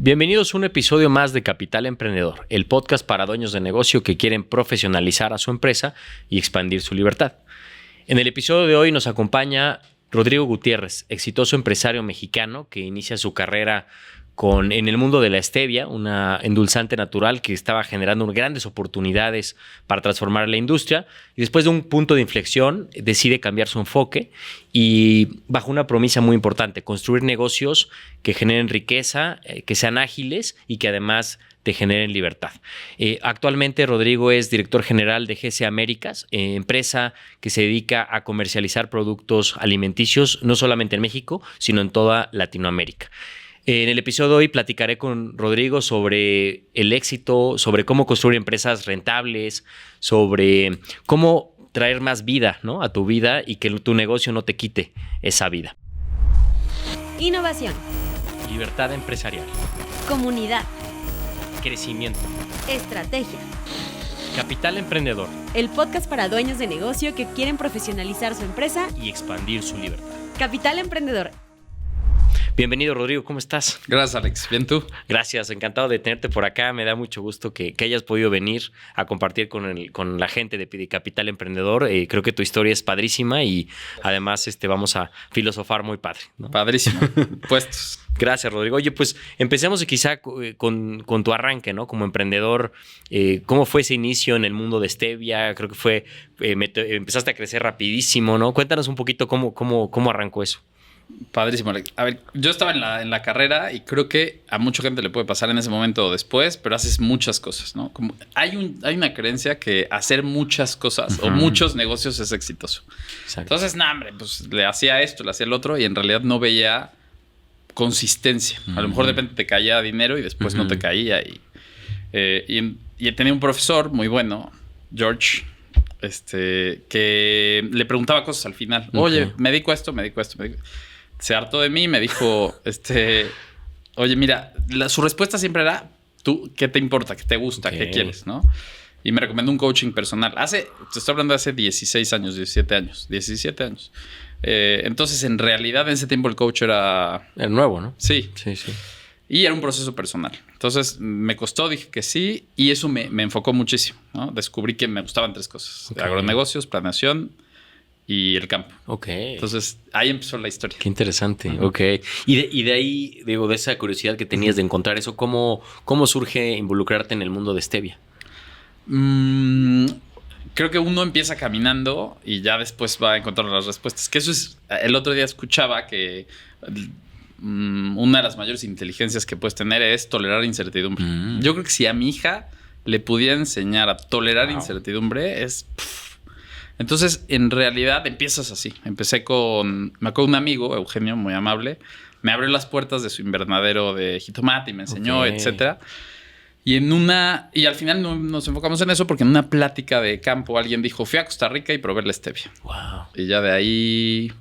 Bienvenidos a un episodio más de Capital Emprendedor, el podcast para dueños de negocio que quieren profesionalizar a su empresa y expandir su libertad. En el episodio de hoy nos acompaña Rodrigo Gutiérrez, exitoso empresario mexicano que inicia su carrera en el mundo de la stevia, una endulzante natural que estaba generando grandes oportunidades para transformar la industria, y después de un punto de inflexión decide cambiar su enfoque y bajo una premisa muy importante: construir negocios que generen riqueza, que sean ágiles y que además te generen libertad. Actualmente Rodrigo es director general de GC Américas, empresa que se dedica a comercializar productos alimenticios no solamente en México, sino en toda Latinoamérica. En el episodio de hoy platicaré con Rodrigo sobre el éxito, sobre cómo construir empresas rentables, sobre cómo traer más vida, ¿no?, a tu vida y que tu negocio no te quite esa vida. Innovación. Libertad empresarial. Comunidad. Crecimiento. Estrategia. Capital Emprendedor. El podcast para dueños de negocio que quieren profesionalizar su empresa Y expandir su libertad. Capital Emprendedor. Bienvenido, Rodrigo, ¿cómo estás? Gracias, Alex. ¿Bien tú? Gracias, encantado de tenerte por acá. Me da mucho gusto que hayas podido venir a compartir con la gente de Capital Emprendedor. Creo que tu historia es padrísima y además vamos a filosofar muy padre, ¿no? Padrísimo. Puestos. Gracias, Rodrigo. Oye, pues empecemos quizá con tu arranque, ¿no? Como emprendedor, ¿cómo fue ese inicio en el mundo de stevia? Creo que empezaste a crecer rapidísimo, ¿no? Cuéntanos un poquito cómo arrancó eso. Padrísimo, Alex. A ver, yo estaba en la carrera y creo que a mucha gente le puede pasar en ese momento o después, pero haces muchas cosas, ¿no? Hay una creencia que hacer muchas cosas o muchos negocios es exitoso. Exacto. Entonces, pues le hacía esto, le hacía el otro y en realidad no veía consistencia. A lo mejor de repente te caía dinero y después no te caía. Y tenía un profesor muy bueno, George, que le preguntaba cosas al final. Oye, me dedico a esto. Se hartó de mí y me dijo, oye, mira, su respuesta siempre era, ¿tú qué te importa? ¿Qué te gusta? ¿Qué quieres? ¿No? Y me recomendó un coaching personal. Te estoy hablando de hace 16 años, 17 años. Entonces, en realidad, en ese tiempo el coach era... El nuevo, ¿no? Sí. Sí. Y era un proceso personal. Entonces, me costó, dije que sí, y eso me enfocó muchísimo, ¿no? Descubrí que me gustaban 3 cosas. Okay. Agronegocios, planeación y el campo. Ok. Entonces, ahí empezó la historia. Qué interesante. Ok. Y de ahí, digo, de esa curiosidad que tenías de encontrar eso, ¿cómo surge involucrarte en el mundo de stevia? Creo que uno empieza caminando y ya después va a encontrar las respuestas. Que eso es... El otro día escuchaba que una de las mayores inteligencias que puedes tener es tolerar incertidumbre. Yo creo que si a mi hija le pudiera enseñar a tolerar incertidumbre Entonces, en realidad, empiezas así. Empecé me acuerdo un amigo, Eugenio, muy amable, me abrió las puertas de su invernadero de jitomate y me enseñó, etcétera. Y al final nos enfocamos en eso porque en una plática de campo alguien dijo, fui a Costa Rica y probé la stevia. Wow. Y ya de ahí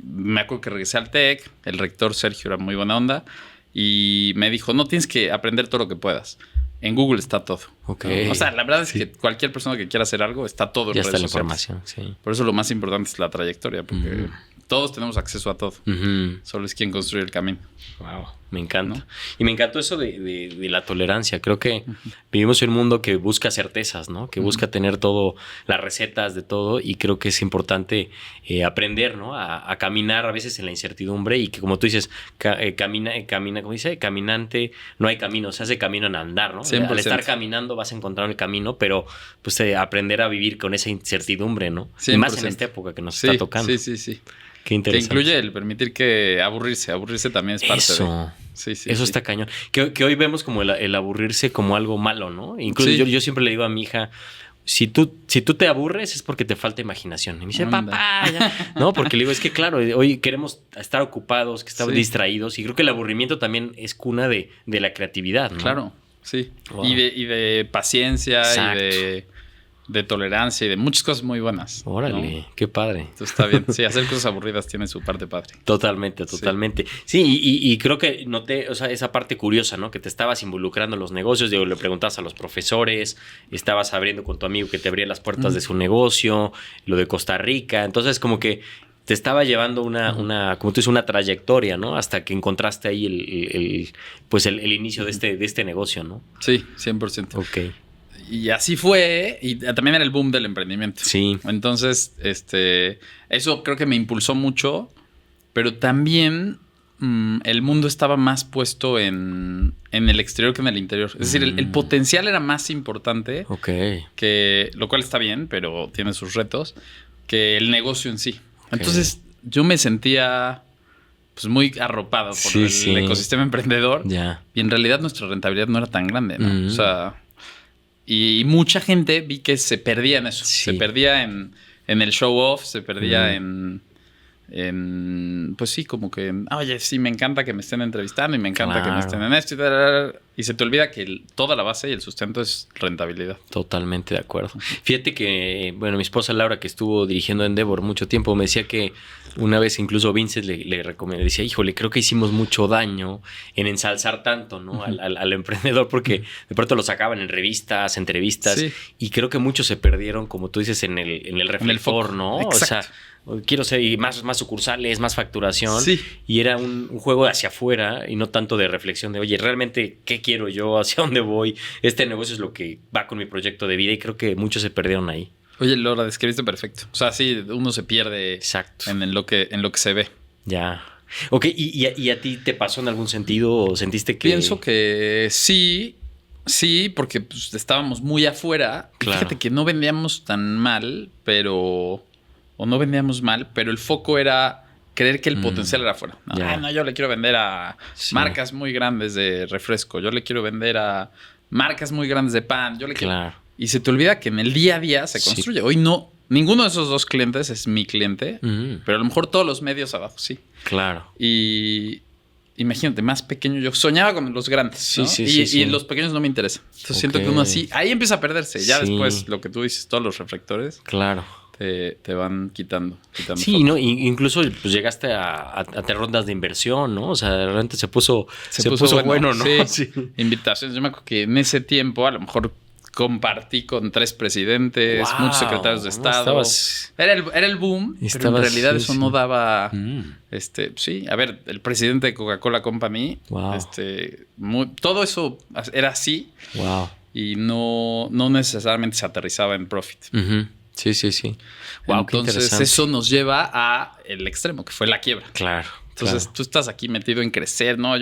me acuerdo que regresé al TEC, el rector Sergio era muy buena onda y me dijo, no, tienes que aprender todo lo que puedas. En Google está todo. Okay. ¿No? O sea, la verdad es que cualquier persona que quiera hacer algo está todo en ya redes está la sociales. información, sí. Por eso lo más importante es la trayectoria, porque todos tenemos acceso a todo. Solo es quien construye el camino. Wow, me encanta. ¿No? Y me encantó eso de la tolerancia. Creo que vivimos en un mundo que busca certezas, ¿no? Que busca tener todo, las recetas de todo, y creo que es importante aprender, ¿no? A caminar a veces en la incertidumbre y que, como tú dices, camina, ¿cómo dice? Caminante, no hay camino, se hace camino en andar, ¿no? 100%. Al estar caminando vas a encontrar el camino, pero pues aprender a vivir con esa incertidumbre, ¿no? 100%. Y más en esta época que nos está tocando. Sí. Qué interesante. Que incluye el permitir que aburrirse también es parte eso. Sí. Eso está cañón. Que hoy vemos como el aburrirse como algo malo, ¿no? Incluso yo siempre le digo a mi hija, si tú te aburres es porque te falta imaginación. Y me dice, papá, ya. No, porque le digo, es que claro, hoy queremos estar ocupados, que estamos distraídos, y creo que el aburrimiento también es cuna de la creatividad, ¿no? Claro, sí. Wow. Y de paciencia. Exacto. Y de tolerancia y de muchas cosas muy buenas. Órale, ¿no? Qué padre. Entonces está bien. Sí, hacer cosas aburridas tiene su parte padre. Totalmente. Sí, y creo que noté, o sea, esa parte curiosa, ¿no? Que te estabas involucrando en los negocios, digo, le preguntabas a los profesores, estabas abriendo con tu amigo que te abría las puertas de su negocio, lo de Costa Rica. Entonces, como que te estaba llevando como tú dices, una trayectoria, ¿no? Hasta que encontraste ahí el inicio de este negocio, ¿no? Sí, 100%. Ok. Y así fue, y también era el boom del emprendimiento. Sí. Entonces, eso creo que me impulsó mucho, pero también el mundo estaba más puesto en el exterior que en el interior. Es decir, el potencial era más importante, que, lo cual está bien, pero tiene sus retos, que el negocio en sí. Entonces, yo me sentía pues muy arropado por el ecosistema emprendedor. Yeah. Y en realidad nuestra rentabilidad no era tan grande, ¿no? O sea, y mucha gente vi que se perdía en eso. Sí. Se perdía en el show off, se perdía pues sí, como que, oye, sí, me encanta que me estén entrevistando y me encanta que me estén en esto y se te olvida que toda la base y el sustento es rentabilidad. Totalmente de acuerdo. Fíjate que, bueno, mi esposa Laura, que estuvo dirigiendo Endeavor mucho tiempo, me decía que una vez incluso Vincent le recomendó, decía, híjole, creo que hicimos mucho daño en ensalzar tanto, ¿no? al emprendedor, porque de pronto lo sacaban en revistas, entrevistas, y creo que muchos se perdieron, como tú dices, en el reflector, ¿no? Exacto. O sea, quiero ser más sucursales, más facturación. Sí. Y era un juego hacia afuera y no tanto de reflexión de, oye, realmente, ¿qué quiero yo? ¿Hacia dónde voy? Este negocio es lo que va con mi proyecto de vida y creo que muchos se perdieron ahí. Oye, Laura, describiste perfecto. O sea, sí, uno se pierde. Exacto. En lo que se ve. Ya. Ok, ¿y a ti te pasó en algún sentido o sentiste que...? Pienso que sí, porque pues, estábamos muy afuera. Claro. Fíjate que no vendíamos tan mal, pero el foco era creer que el potencial era afuera. No, yo le quiero vender a marcas muy grandes de refresco. Yo le quiero vender a marcas muy grandes de pan. Yo le quiero... Claro. Y se te olvida que en el día a día se construye. Hoy no, ninguno de esos dos clientes es mi cliente, pero a lo mejor todos los medios abajo sí. Claro. Y imagínate, más pequeño. Yo soñaba con los grandes, ¿no? Y los pequeños no me interesan. Entonces siento que uno así, ahí empieza a perderse. Ya después, lo que tú dices, todos los reflectores. Claro. Te van quitando sí, foco. ¿No? Incluso pues, llegaste a tener rondas de inversión, ¿no? O sea, de repente se puso bueno, ¿no? Sí. Invitaciones. Yo me acuerdo que en ese tiempo a lo mejor compartí con 3 presidentes, muchos secretarios de Estado. Era el boom, pero en realidad eso no daba... sí, a ver, el presidente de Coca-Cola Company, todo eso era así. Wow. Y no necesariamente se aterrizaba en profit. Sí. Wow, entonces eso nos lleva a el extremo, que fue la quiebra. Claro. Entonces tú estás aquí metido en crecer, ¿no?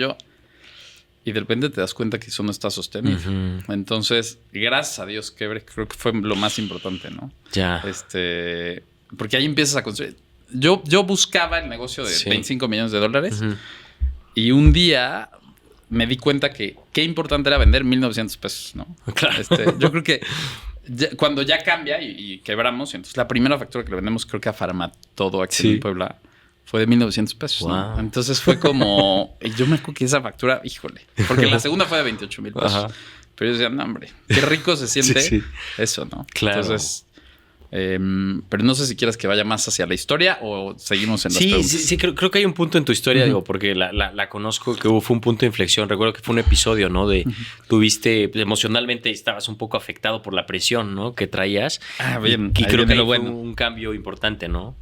Y de repente te das cuenta que eso no está sostenido. Entonces, gracias a Dios, creo que fue lo más importante, ¿no? Ya. Porque ahí empiezas a construir. Yo buscaba el negocio de $25 millones y un día me di cuenta que qué importante era vender $1,900, ¿no? Claro. Yo creo que cuando ya cambia y quebramos, entonces la primera factura que le vendemos creo que a Farmatodo aquí en Puebla fue de $1,900. Wow. ¿no? Entonces fue como... yo me acuerdo que esa factura, híjole, porque la segunda fue de $28,000. Ajá. Pero yo decía, no, hombre, qué rico se siente eso, ¿no? Claro. Entonces... pero no sé si quieras que vaya más hacia la historia o seguimos en las preguntas. Sí, creo que hay un punto en tu historia, digo, porque la conozco, que fue un punto de inflexión. Recuerdo que fue un episodio, ¿no? Tuviste, emocionalmente estabas un poco afectado por la presión, ¿no? Que traías. Ah, bien. Y creo que fue un cambio importante, ¿no?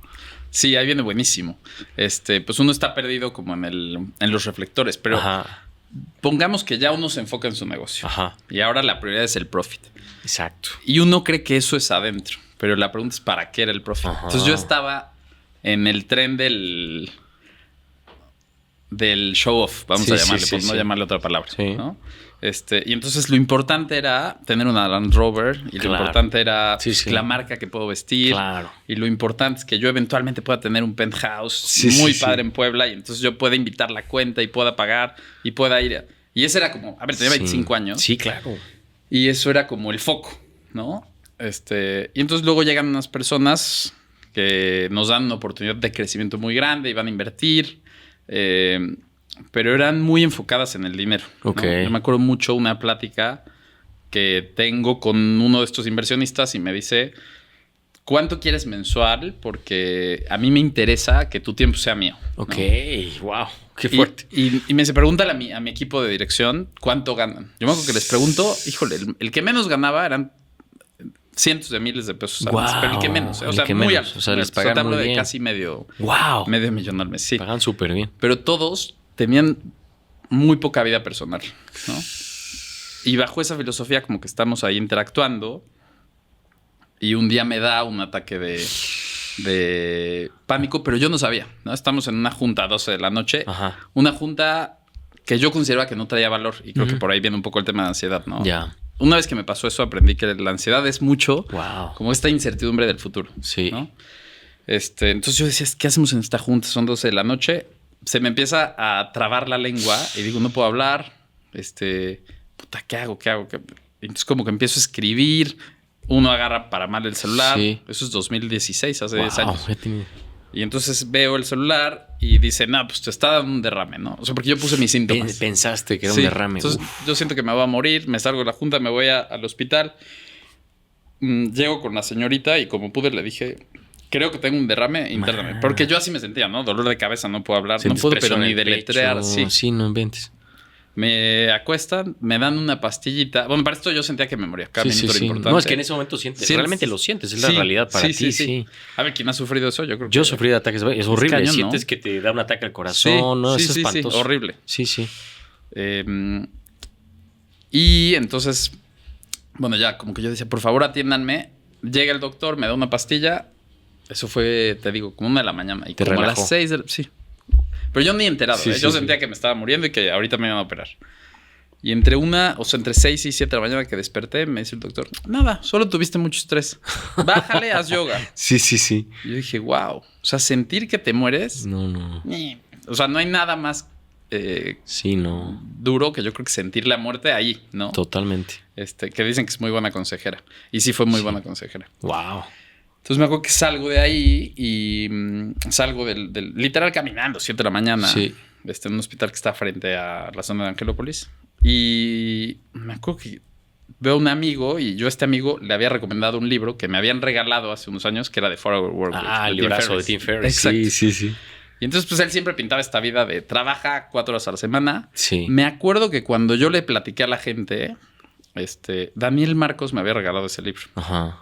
Sí, ahí viene buenísimo. Pues uno está perdido como en los reflectores, pero pongamos que ya uno se enfoca en su negocio. Ajá. Y ahora la prioridad es el profit. Exacto. Y uno cree que eso es adentro. Pero la pregunta es, ¿para qué era el profit? Ajá. Entonces yo estaba en el tren del show off, vamos a llamarle, por no llamarle otra palabra, ¿no? Y entonces lo importante era tener una Land Rover y lo importante era la marca que puedo vestir. Claro. Y lo importante es que yo eventualmente pueda tener un penthouse muy padre en Puebla y entonces yo pueda invitar la cuenta y pueda pagar y pueda ir. Y ese era como, a ver, tenía 25 años. Sí, claro. Y eso era como el foco, ¿no? Y entonces luego llegan unas personas que nos dan una oportunidad de crecimiento muy grande y van a invertir, pero eran muy enfocadas en el dinero. Okay. ¿no? Yo me acuerdo mucho una plática que tengo con uno de estos inversionistas y me dice, ¿cuánto quieres mensual? Porque a mí me interesa que tu tiempo sea mío. Ok, ¿no? Wow, qué fuerte. Y me dice, pregúntale a mi equipo de dirección cuánto ganan. Yo me acuerdo que les pregunto, híjole, el que menos ganaba eran cientos de miles de pesos al Wow, mes, pero el que menos, o el sea, que muy menos, alto. o sea, les pagan te hablo muy de bien. casi medio ¡Wow! millón al mes, sí. Pagan súper bien. Pero todos tenían muy poca vida personal, ¿no? Y bajo esa filosofía como que estamos ahí interactuando y un día me da un ataque de pánico, pero yo no sabía, ¿no? Estamos en una junta a 12 de la noche, Ajá. una junta que yo consideraba que no traía valor y creo que Ujú. por ahí viene un poco el tema de ansiedad, ¿no? Ya. Una vez que me pasó eso aprendí que la ansiedad es mucho Wow. como esta incertidumbre del futuro, Sí. ¿no? Entonces yo decía, ¿qué hacemos en esta junta? Son 12 de la noche. Se me empieza a trabar la lengua y digo, no puedo hablar. Puta, ¿qué hago? Entonces como que empiezo a escribir. Uno agarra para mal el celular. Sí. Eso es 2016, hace 10 Wow, años. ya tiene- Y entonces veo el celular y dice, no, pues te está dando un derrame, ¿no? O sea, porque yo puse mis síntomas. Pensaste que era Sí, un derrame. Entonces Uf. yo siento que me voy a morir, me salgo de la junta, me voy al hospital. Llego con la señorita y como pude le dije, creo que tengo un derrame, intername. Man. Porque yo así me sentía, ¿no? Dolor de cabeza, no puedo hablar, no Sientes puedo, pero presión en ni el deletrear. pecho. Sí. Sí, no inventes. Me acuestan, me dan una pastillita. Bueno, para esto yo sentía que me moría. Cada Sí, minuto sí, era sí. importante. No, es que en ese momento sientes, realmente lo sientes, es la Sí, realidad para ti, sí. A ver, ¿quién ha sufrido eso? Yo creo que Yo sufrí de ataques, es horrible, cañón, ¿no? sientes que te da un ataque al Sí, corazón, ¿no? sí, Es sí, espantoso. sí, horrible. Sí, sí. Y entonces, bueno, ya como que yo decía, por favor atiéndanme. Llega el doctor, me da una pastilla. Eso fue, te digo, como 1 de la mañana. Y Te como a relajó. las 6 sí. Pero yo ni enterado, Sí, ¿eh? sí, Yo sí. sentía que me estaba muriendo y que ahorita me iban a operar. Y entre 6 y 7 de la mañana que desperté, me dice el doctor, nada, solo tuviste mucho estrés. Bájale, haz yoga. Sí, sí, sí. Y yo dije, wow. O sea, sentir que te mueres. No. O sea, no hay nada más Sí, no. duro que yo creo que sentir la muerte ahí, ¿no? Totalmente. Que dicen que es muy buena consejera. Y sí fue muy buena consejera. Wow. Entonces me acuerdo que salgo de ahí y salgo del literal caminando, 7 de la mañana. Sí. En un hospital que está frente a la zona de Angelópolis. Y me acuerdo que veo a un amigo y yo a este amigo le había recomendado un libro que me habían regalado hace unos años que era de 4 Hour Workweek. Ah, el Tim librazo de Ferriss. Tim Ferriss. Exacto. Sí. Y entonces pues él siempre pintaba esta vida de trabaja 4 horas a la semana. Sí. Me acuerdo que cuando yo le platiqué a la gente, Daniel Marcos me había regalado ese libro. Ajá.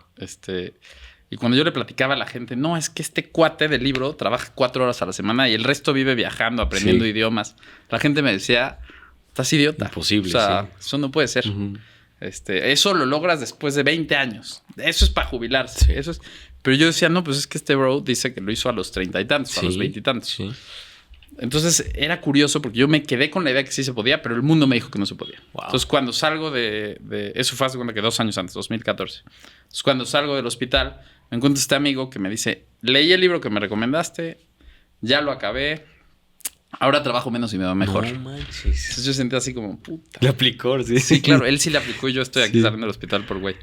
Y cuando yo le platicaba a la gente, no, es que este cuate del libro trabaja 4 horas a la semana y el resto vive viajando, aprendiendo Sí. idiomas. La gente me decía, estás idiota. Imposible, O sea, sí. eso no puede ser. Ujú. Eso lo logras después de 20 años. Eso es para jubilarse. Sí. Eso es. Pero yo decía, no, pues es que este bro dice que lo hizo a los 30 y tantos, a los 20 y tantos. Sí. Entonces era curioso porque yo me quedé con la idea que sí se podía, pero el mundo me dijo que no se podía. Wow. Entonces cuando salgo de eso fue hace cuenta que 2 años antes, 2014. Entonces cuando salgo del hospital, me encuentro este amigo que me dice, leí el libro que me recomendaste, ya lo acabé, ahora trabajo menos y me va mejor. No manches. Entonces yo sentí así como, puta. Le aplicó, sí. Sí, claro, él sí le aplicó y yo estoy aquí Sí. saliendo del hospital por güey.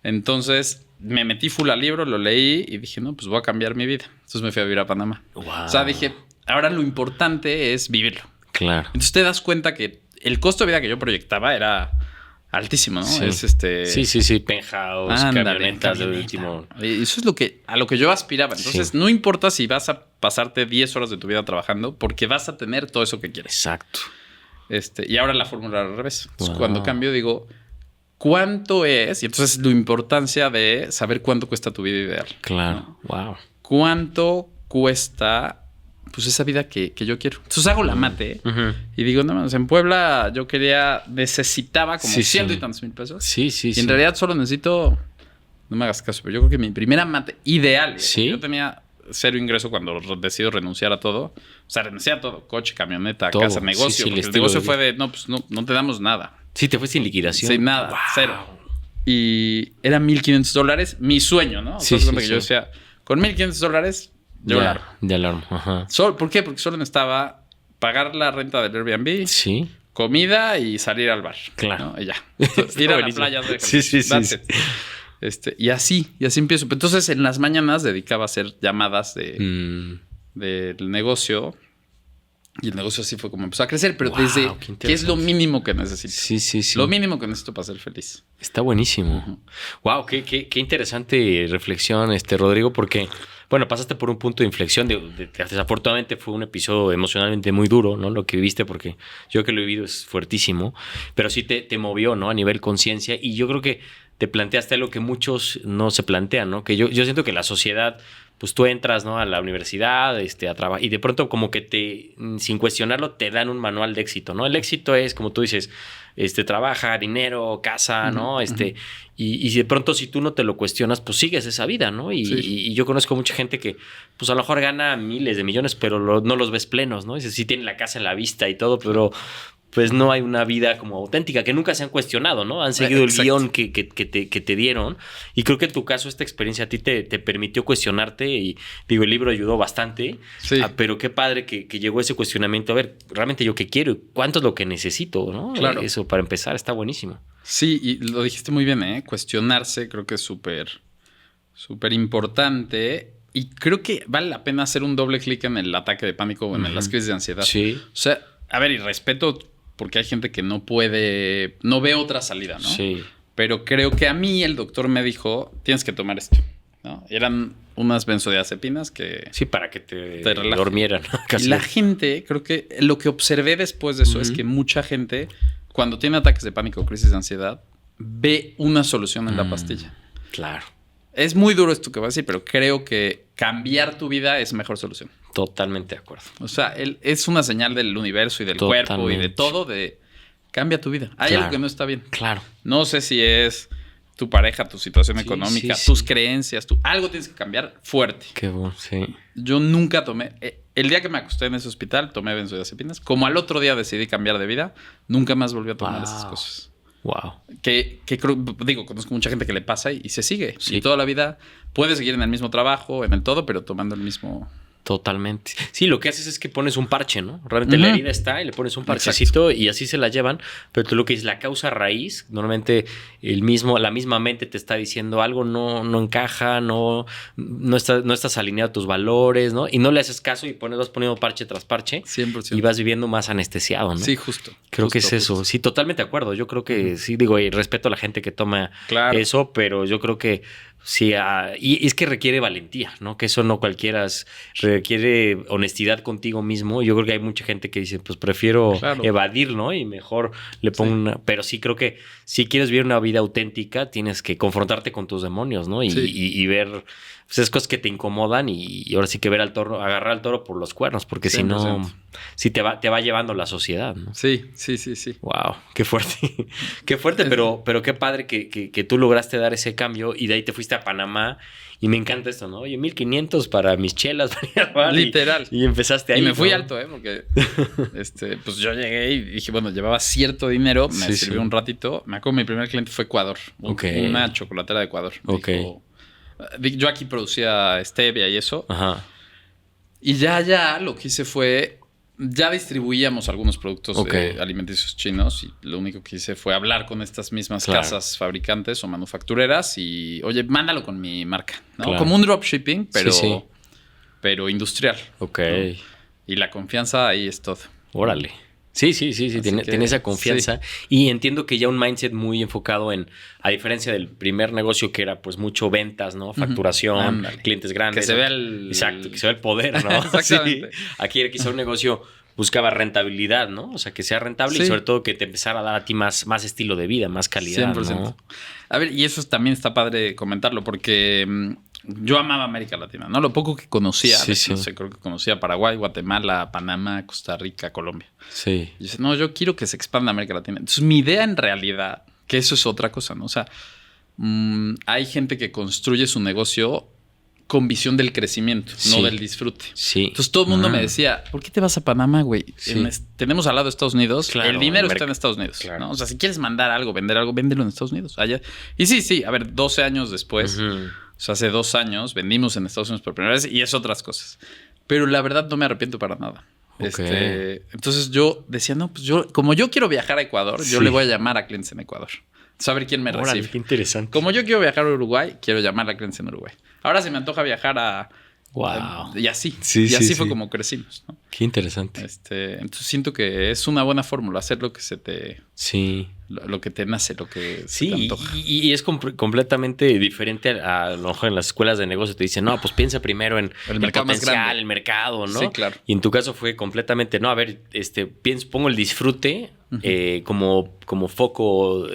Entonces me metí full al libro, lo leí y dije, no, pues voy a cambiar mi vida. Entonces me fui a vivir a Panamá. Wow. O sea, dije, ahora lo importante es vivirlo. Claro. Entonces te das cuenta que el costo de vida que yo proyectaba era altísimo, ¿no? Sí. Es Sí. Penthouse, Ándale, camionetas de camioneta. último. Y eso es a lo que yo aspiraba. Entonces, Sí. no importa si vas a pasarte 10 horas de tu vida trabajando, porque vas a tener todo eso que quieres. Exacto. Y ahora la fórmula al revés. Entonces, Wow. cuando cambio, digo, ¿cuánto es? Y entonces la importancia de saber cuánto cuesta tu vida ideal. Claro. Wow. ¿Cuánto cuesta pues esa vida que yo quiero? Entonces hago la mate Ujú. y digo, no mames, en Puebla yo necesitaba como Sí, 100 sí. y tantos mil pesos. Sí. Y en realidad solo necesito, no me hagas caso, pero yo creo que mi primera mate ideal. Sí. Yo tenía 0 ingreso cuando decido renunciar a todo. O sea, renuncié a todo. Coche, camioneta, Todo. casa, negocio. Sí, sí, el porque el estilo negocio de fue de, no, pues no te damos nada. Sí, te fue sin liquidación. Sin nada, Wow. 0. Y eran $1,500, mi sueño, ¿no? Sí, Entonces, sí, cuenta que sí. yo decía, con $1,500 yo la armo. Ya la armo. Ajá. ¿Por qué? Porque solo necesitaba pagar la renta del Airbnb, Sí. comida y salir al bar. Claro. ¿no? Y ya. Está Ir a la buenísimo. playa. Sí. That's it. Y así empiezo. Entonces, en las mañanas dedicaba a hacer llamadas del negocio. Y el negocio así fue como empezó a crecer. Pero Wow, desde qué ¿qué es lo interesante. mínimo que necesito? Sí. Lo mínimo que necesito para ser feliz. Está buenísimo. Wow, qué interesante reflexión, Rodrigo, porque, bueno, pasaste por un punto de inflexión. Desafortunadamente fue un episodio emocionalmente muy duro, ¿no? Lo que viviste, porque yo que lo he vivido es fuertísimo, pero sí te movió, ¿no? A nivel conciencia. Y yo creo que te planteaste algo que muchos no se plantean, ¿no? Que yo siento que la sociedad, pues tú entras, ¿no? A la universidad, a trabajar, y de pronto como que sin cuestionarlo, te dan un manual de éxito, ¿no? El éxito es, como tú dices, trabaja, dinero, casa, ¿no? Y de pronto si tú no te lo cuestionas, pues sigues esa vida, ¿no? Y yo conozco mucha gente que, pues a lo mejor gana miles de millones, pero no los ves plenos, ¿no? Sí tienen la casa en la vista y todo, pero pues no hay una vida como auténtica, que nunca se han cuestionado, ¿no? Han seguido el guión que te dieron. Y creo que en tu caso esta experiencia a ti te permitió cuestionarte y digo, el libro ayudó bastante. Sí. Pero qué padre que llegó ese cuestionamiento. A ver, ¿realmente yo qué quiero? ¿Cuánto es lo que necesito? ¿No? Claro. Eso para empezar está buenísimo. Sí, y lo dijiste muy bien, ¿eh? Cuestionarse creo que es súper importante. Y creo que vale la pena hacer un doble clic en el ataque de pánico o en las crisis de ansiedad. Sí. O sea, a ver, y respeto porque hay gente que no ve otra salida, ¿no? Sí. Pero creo que a mí el doctor me dijo, tienes que tomar esto, ¿no? Y eran unas benzodiazepinas que... Sí, para que te relajes. Durmieran. Y la gente, creo que lo que observé después de eso es que mucha gente, cuando tiene ataques de pánico o crisis de ansiedad, ve una solución en la pastilla. Claro. Es muy duro esto que voy a decir, pero creo que cambiar tu vida es mejor solución. Totalmente de acuerdo. O sea, es una señal del universo y del cuerpo y de todo de cambia tu vida. Hay algo que no está bien. Claro. No sé si es tu pareja, tu situación económica, tus creencias, algo tienes que cambiar fuerte. Qué bueno, sí. Yo nunca tomé... el día que me acosté en ese hospital, tomé benzodiazepinas. Como al otro día decidí cambiar de vida, nunca más volví a tomar esas cosas. Wow. Que conozco mucha gente que le pasa y se sigue. Sí. Y toda la vida puede seguir en el mismo trabajo, en el todo, pero tomando el mismo... Totalmente. Sí, lo que haces es que pones un parche, ¿no? Realmente la herida está y le pones un parchecito y así se la llevan. Pero tú lo que dices, la causa raíz, normalmente la misma mente te está diciendo algo no encaja, no estás alineado a tus valores, ¿no? Y no le haces caso y vas poniendo parche tras parche. 100%. Y vas viviendo más anestesiado, ¿no? Sí, justo. Creo que es eso. Sí, totalmente de acuerdo. Yo creo que sí, digo, y respeto a la gente que toma eso, pero yo creo que sí, y es que requiere valentía, ¿no? Que eso no cualquiera requiere honestidad contigo mismo. Yo creo que hay mucha gente que dice, pues prefiero evadir, ¿no? Y mejor le pongo una... Pero sí creo que si quieres vivir una vida auténtica, tienes que confrontarte con tus demonios, ¿no? Y ver pues, esas cosas que te incomodan y ahora sí que agarrar al toro por los cuernos, porque 100%. Si no, sí te va llevando la sociedad, ¿no? Sí. Wow, qué fuerte. Qué fuerte, pero qué padre que tú lograste dar ese cambio y de ahí te fuiste a Panamá. Y me encanta esto, ¿no? Oye, 1,500 para mis chelas. Literal. Y empezaste ahí. Y me fui alto, porque pues yo llegué y dije, bueno, llevaba cierto dinero, me sirvió un ratito. Me acuerdo, mi primer cliente fue Ecuador. Una chocolatera de Ecuador. Dijo, yo aquí producía stevia y eso. Ajá. Y ya lo que hice fue... Ya distribuíamos algunos productos alimenticios chinos y lo único que hice fue hablar con estas mismas casas fabricantes o manufactureras y, oye, mándalo con mi marca, ¿no? Claro. Como un dropshipping, pero industrial. Ok. ¿No? Y la confianza ahí es todo. Órale. Sí, tiene esa confianza. Sí. Y entiendo que ya un mindset muy enfocado a diferencia del primer negocio que era pues mucho ventas, ¿no? Facturación, clientes grandes. Que se vea Exacto, que se vea el poder, ¿no? Exactamente. Sí. Aquí quizá un negocio buscaba rentabilidad, ¿no? O sea, que sea rentable y sobre todo que te empezara a dar a ti más estilo de vida, más calidad, 100%. ¿No? A ver, y eso también está padre comentarlo porque... Yo amaba América Latina, ¿no? Lo poco que conocía, no sé, creo que conocía Paraguay, Guatemala, Panamá, Costa Rica, Colombia. Sí. Y dice, no, yo quiero que se expanda América Latina. Entonces, mi idea en realidad, que eso es otra cosa, ¿no? O sea, hay gente que construye su negocio con visión del crecimiento, no del disfrute. Sí. Entonces, todo el mundo me decía, ¿por qué te vas a Panamá, güey? Sí. Tenemos al lado de Estados Unidos. Claro, el dinero está en Estados Unidos, ¿no? O sea, si quieres mandar algo, vender algo, véndelo en Estados Unidos. Allá. Y sí, a ver, 12 años después... O sea, hace 2 años vendimos en Estados Unidos por primera vez y es otras cosas. Pero la verdad no me arrepiento para nada. Entonces yo decía, no, pues como yo quiero viajar a Ecuador, yo le voy a llamar a clientes en Ecuador. Saber quién me recibe. Qué interesante. Como yo quiero viajar a Uruguay, quiero llamar a clientes en Uruguay. Ahora se me antoja viajar a... Wow. Y así. Y así fue como crecimos, ¿no? Qué interesante. Entonces siento que es una buena fórmula, hacer lo que Sí. lo que te nace, lo que Sí, se te antoja. y es completamente diferente a lo mejor en las escuelas de negocio. Te dicen, no, pues piensa primero en El el mercado más potencial, grande. el mercado, ¿no? Sí, claro. Y en tu caso fue completamente, no, a ver, pongo el disfrute como foco,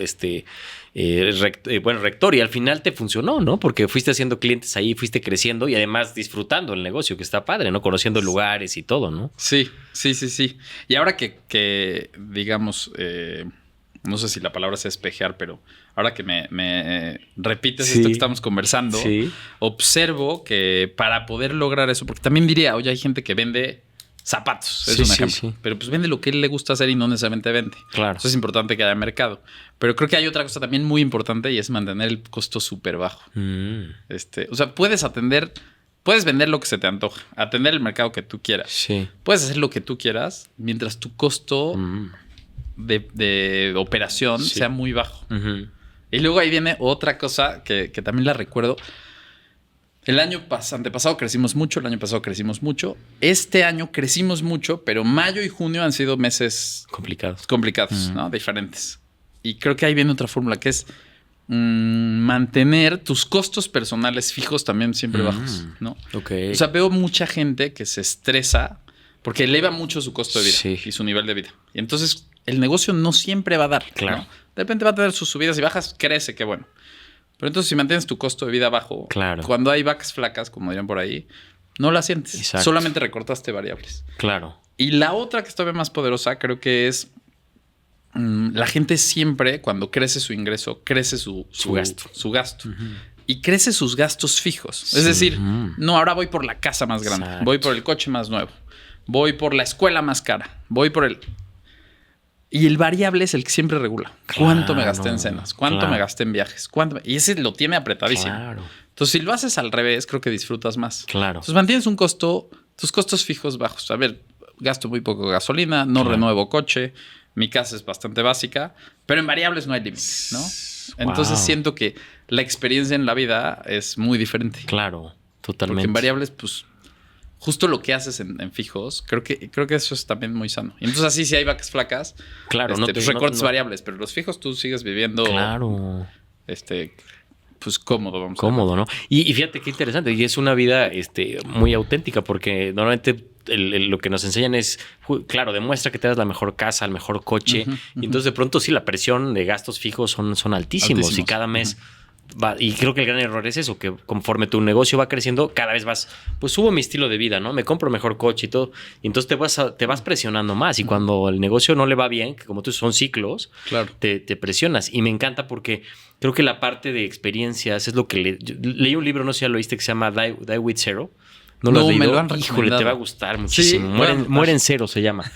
rector, y al final te funcionó, ¿no? Porque fuiste haciendo clientes ahí, fuiste creciendo y además disfrutando el negocio, que está padre, ¿no? Conociendo lugares y todo, ¿no? Sí. Y ahora que digamos, no sé si la palabra es espejear, pero ahora que me repites Sí. esto que estamos conversando, Sí. observo que para poder lograr eso, porque también diría, oye, hay gente que vende zapatos, es Sí, un sí, ejemplo, sí. pero pues vende lo que él le gusta hacer y no necesariamente vende. Claro. Eso es importante que haya mercado. Pero creo que hay otra cosa también muy importante y es mantener el costo súper bajo. O sea, puedes vender lo que se te antoja, atender el mercado que tú quieras. Sí. Puedes hacer lo que tú quieras mientras tu costo de operación Sí. sea muy bajo. Ujú. Y luego ahí viene otra cosa que también la recuerdo. El año antepasado crecimos mucho, el año pasado crecimos mucho. Este año crecimos mucho, pero mayo y junio han sido meses Complicados. complicados, ¿no? Diferentes. Y creo que ahí viene otra fórmula que es mantener tus costos personales fijos también siempre bajos, ¿no? Ok. O sea, veo mucha gente que se estresa porque eleva mucho su costo de vida Sí. y su nivel de vida. Y entonces el negocio no siempre va a dar. Claro. ¿no? De repente va a tener sus subidas y bajas, crece, qué bueno. Pero entonces si mantienes tu costo de vida bajo, Claro. cuando hay vacas flacas, como dirían por ahí, no la sientes. Exacto. Solamente recortaste variables. Claro. Y la otra que es todavía más poderosa creo que es la gente siempre, cuando crece su ingreso, crece su gasto. Su gasto. Y crece sus gastos fijos. Es decir, no, ahora voy por la casa más grande, Exacto. voy por el coche más nuevo, voy por la escuela más cara, voy por el... Y el variable es el que siempre regula. ¿Cuánto me gasté en cenas? ¿Cuánto claro. me gasté en viajes? Y ese lo tiene apretadísimo. Claro. Entonces, si lo haces al revés, creo que disfrutas más. Claro. Entonces, mantienes tus costos fijos bajos. A ver, gasto muy poco gasolina, no Claro. renuevo coche, mi casa es bastante básica, pero en variables no hay límites, ¿no? Entonces, Wow. siento que la experiencia en la vida es muy diferente. Claro. Porque Totalmente. en variables, pues, justo lo que haces en fijos, creo que eso es también muy sano. Y entonces, así, si hay vacas flacas, Claro, pues recortes variables, pero los fijos tú sigues viviendo, Claro. pues, cómodo, vamos a Cómodo, ¿no? Y fíjate qué interesante. Y es una vida muy auténtica porque normalmente lo que nos enseñan es, claro, demuestra que te das la mejor casa, el mejor coche. Y entonces de pronto sí, la presión de gastos fijos son altísimos. Y cada mes va. Y creo que el gran error es eso, que conforme tu negocio va creciendo, cada vez vas, pues subo mi estilo de vida, ¿no? Me compro mejor coche y todo. Y entonces te vas presionando más. Y cuando el negocio no le va bien, que como tú son ciclos, Claro. te presionas. Y me encanta porque creo que la parte de experiencias es lo que yo leí un libro, no sé si ya lo viste, que se llama Die with Zero. ¿No lo has leído? me lo han Híjole, recomendado. te va a gustar muchísimo. Sí, Muere en cero se llama.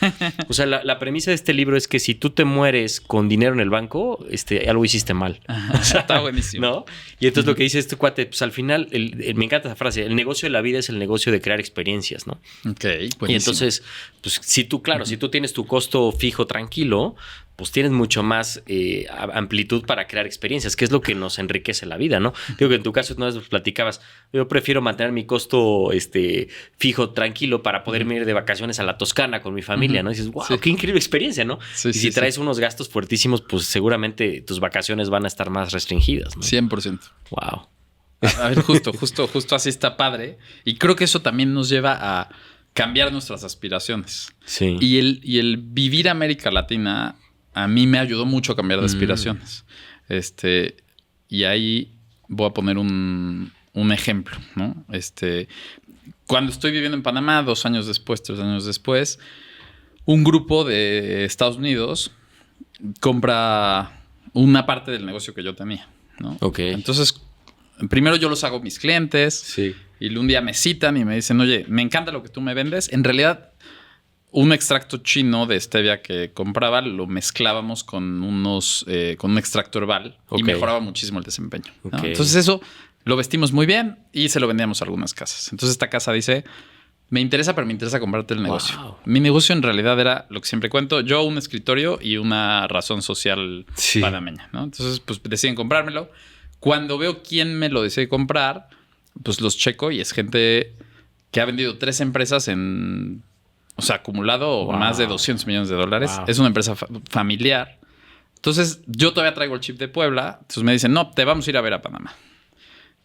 O sea, la premisa de este libro es que si tú te mueres con dinero en el banco, algo hiciste mal. Está buenísimo. ¿No? Y entonces lo que dice este cuate, pues al final, me encanta esa frase, el negocio de la vida es el negocio de crear experiencias, ¿no? Ok, buenísimo. Y entonces, pues si tú tienes tu costo fijo tranquilo, pues tienes mucho más amplitud para crear experiencias, que es lo que nos enriquece la vida, ¿no? Digo que en tu caso no platicabas, yo prefiero mantener mi costo fijo tranquilo para poderme ir de vacaciones a la Toscana con mi familia, ¿no? Y dices, wow, Sí. qué increíble experiencia, ¿no? Sí, y sí, si sí. traes unos gastos fuertísimos, pues seguramente tus vacaciones van a estar más restringidas, ¿no? 100%. Wow. A ver, justo así está padre. Y creo que eso también nos lleva a cambiar nuestras aspiraciones. Sí. Y el vivir América Latina a mí me ayudó mucho a cambiar de aspiraciones. Y ahí voy a poner un ejemplo, ¿no? Cuando estoy viviendo en Panamá, 2 años después, 3 años después, un grupo de Estados Unidos compra una parte del negocio que yo tenía, ¿no? Ok. Entonces, primero yo los hago mis clientes. Sí. Y un día me citan y me dicen, oye, me encanta lo que tú me vendes. En realidad, un extracto chino de stevia que compraba lo mezclábamos con con un extracto herbal y Ok. mejoraba muchísimo el desempeño, ¿no? Ok. Entonces eso lo vestimos muy bien y se lo vendíamos a algunas casas. Entonces esta casa dice, me interesa, pero me interesa comprarte el negocio. Wow. Mi negocio en realidad era lo que siempre cuento, yo un escritorio y una razón social Sí. panameña, ¿no? Entonces pues deciden comprármelo. Cuando veo quién me lo decide comprar, pues los checo y es gente que ha vendido 3 empresas en O sea, acumulado Wow. más de $200 millones. Wow. Es una empresa familiar. Entonces, yo todavía traigo el chip de Puebla. Entonces me dicen, no, te vamos a ir a ver a Panamá.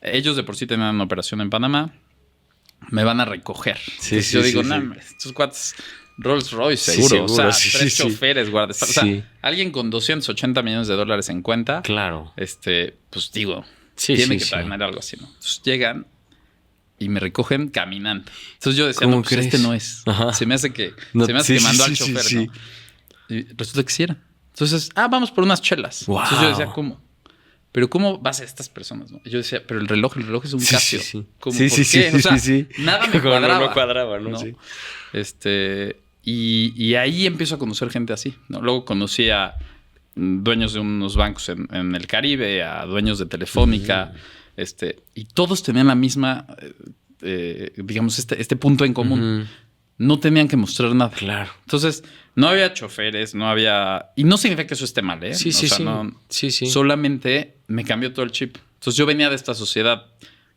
Ellos de por sí tenían una operación en Panamá. Me van a recoger. Sí, Entonces sí, yo digo, sí, no, sí. hombre, estos cuates Rolls Royce, Sí, seguro. O sea, sí, 3 sí. choferes, guardaespaldas. O Sí. sea, alguien con $280 millones en cuenta. Claro. Pues digo, Sí, tiene sí, que sí. tener algo así, ¿no? Entonces llegan y me recogen caminando. Entonces yo decía, ¿Cómo no, pues crees? este no es. Ajá. Se me hace que No, que mandó al sí, chofer, sí. ¿no? Y resulta que sí eran. Entonces, vamos por unas chelas. Wow. Entonces yo decía, ¿cómo? Pero ¿cómo vas a estas personas? ¿No? Y yo decía, pero el reloj es un Sí, Casio. sí, sí. ¿Cómo? Sí, ¿Por sí, qué? sí, O sea, sí, sí. nada me Como cuadraba. no cuadraba, ¿no? Sí. Y ahí empiezo a conocer gente así, ¿no? Luego conocí a dueños de unos bancos en el Caribe, a dueños de Telefónica, y todos tenían la misma, digamos, este punto en común. Ujú. No tenían que mostrar nada. Claro. Entonces, no había choferes, no había... Y no significa que eso esté mal, ¿eh? Sí, O sí, sea, sí. no- Sí, sí. Solamente me cambió todo el chip. Entonces, yo venía de esta sociedad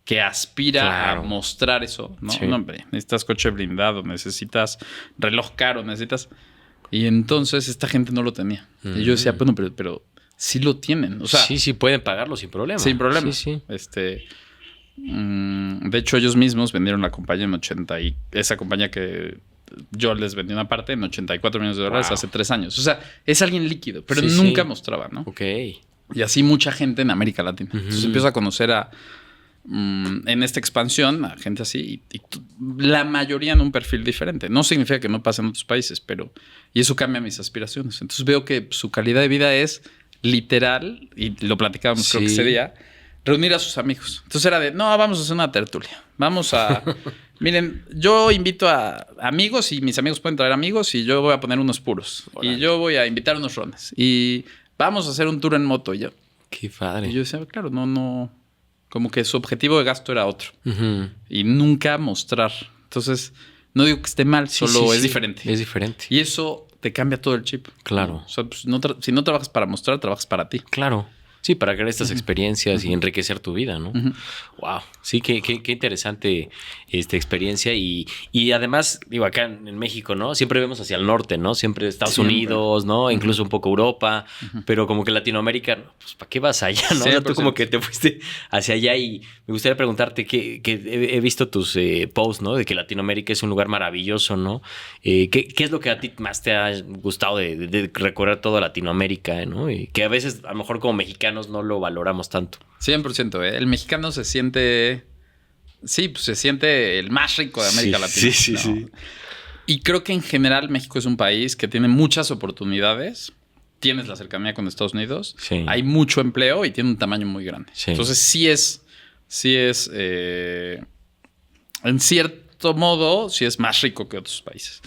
que aspira Claro. a mostrar eso, ¿no? Sí. No, hombre, necesitas coche blindado, necesitas reloj caro, necesitas... Y entonces esta gente no lo tenía. Y yo decía, bueno, pero sí lo tienen. O sea, sí, sí, pueden pagarlo sin problema. sin problema. Sí, sí. De hecho, ellos mismos vendieron la compañía en 80 y esa compañía que yo les vendí una parte en $84 millones Wow. hace 3 años. O sea, es alguien líquido, pero Sí, nunca sí. mostraba, ¿no? Ok. Y así mucha gente en América Latina. Ujú. Entonces empiezo a conocer en esta expansión a gente así y la mayoría en un perfil diferente. No significa que no pase en otros países, pero... Y eso cambia mis aspiraciones. Entonces veo que su calidad de vida es literal, y lo platicábamos creo que Sí. ese día, reunir a sus amigos. Entonces era de, no, vamos a hacer una tertulia. Vamos a... Miren, yo invito a amigos y mis amigos pueden traer amigos y yo voy a poner unos puros. Órale. Y yo voy a invitar unos rones. Y vamos a hacer un tour en moto. Y Qué padre. yo decía, claro, no... Como que su objetivo de gasto era otro. Ujú. Y nunca mostrar. Entonces, no digo que esté mal, Sí, solo sí, es sí. diferente. Es diferente. Y eso te cambia todo el chip. Claro. O sea, pues, si no trabajas para mostrar, trabajas para ti. Claro. Sí, para crear estas experiencias y enriquecer tu vida, ¿no? Ujú. Wow. Sí, qué interesante esta experiencia. Y además, digo, acá en México, ¿no? Siempre vemos hacia el norte, ¿no? Siempre Estados Siempre. Unidos, ¿no? Incluso un poco Europa. Pero como que Latinoamérica, no, pues ¿para qué vas allá, no? O sea, tú 100%. como que te fuiste hacia allá y me gustaría preguntarte que he visto tus posts, ¿no? De que Latinoamérica es un lugar maravilloso, ¿no? ¿Qué es lo que a ti más te ha gustado de recorrer toda Latinoamérica, ¿no? Y que a veces, a lo mejor como mexicanos, no lo valoramos tanto. 100%, ¿eh? El mexicano se siente... Sí, pues se siente el más rico de América Latina. Sí, ¿no? sí. Y creo que en general México es un país que tiene muchas oportunidades. Tienes la cercanía con Estados Unidos. Sí. Hay mucho empleo y tiene un tamaño muy grande. Sí. Entonces en cierto modo, sí es más rico que otros países.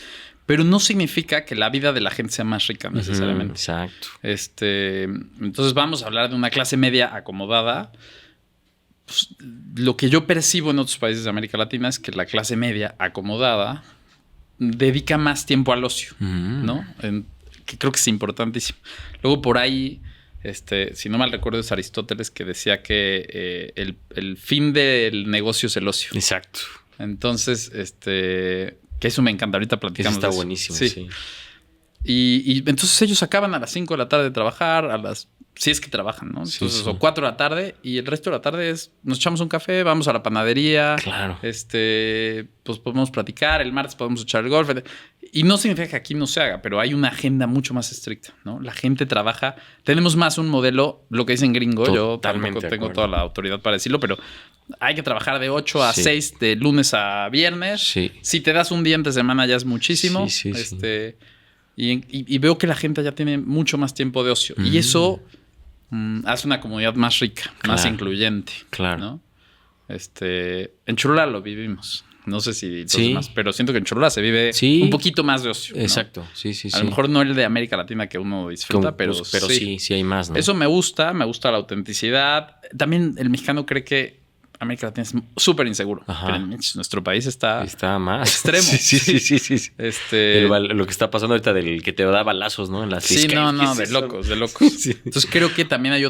Pero no significa que la vida de la gente sea más rica necesariamente. Exacto. Entonces vamos a hablar de una clase media acomodada. Pues, lo que yo percibo en otros países de América Latina es que la clase media acomodada dedica más tiempo al ocio, ¿no? Que creo que es importantísimo. Luego por ahí, si no mal recuerdo, es Aristóteles que decía que el fin del negocio es el ocio. Exacto. Entonces, que eso me encanta. Ahorita Eso platicamos está de eso. buenísimo, Sí. sí. Y entonces ellos acaban a las 5 de la tarde de trabajar, si es que trabajan, ¿no? Sí, Entonces, sí. o 4 de la tarde, y el resto de la tarde nos echamos un café, vamos a la panadería. Claro. Pues podemos platicar, el martes podemos echar el golf. Y no significa que aquí no se haga, pero hay una agenda mucho más estricta, ¿no? La gente trabaja, tenemos más un modelo, lo que dicen gringo, yo Totalmente tampoco de tengo acuerdo. toda la autoridad para decirlo, pero hay que trabajar de 8 a Sí. 6, de lunes a viernes. Sí. Si te das un día entre semana ya es muchísimo. Sí, sí, sí. Y veo que la gente ya tiene mucho más tiempo de ocio. Y eso hace una comunidad más rica, más Claro. incluyente. Claro. ¿no? En Cholula lo vivimos. No sé si los Sí. demás, pero siento que en Cholula se vive Sí. un poquito más de ocio. ¿no? Exacto. Sí, sí, sí. A lo mejor no el de América Latina que uno disfruta, pero sí, sí hay más, ¿no? Eso me gusta la autenticidad. También el mexicano cree que América Latina es súper inseguro. Ajá. Pero nuestro país está más extremo. Sí. Lo que está pasando ahorita del que te da balazos, ¿no? En las Sí, fiscales. no, ¿Qué de es eso? locos, de locos. Sí. Entonces creo que también hay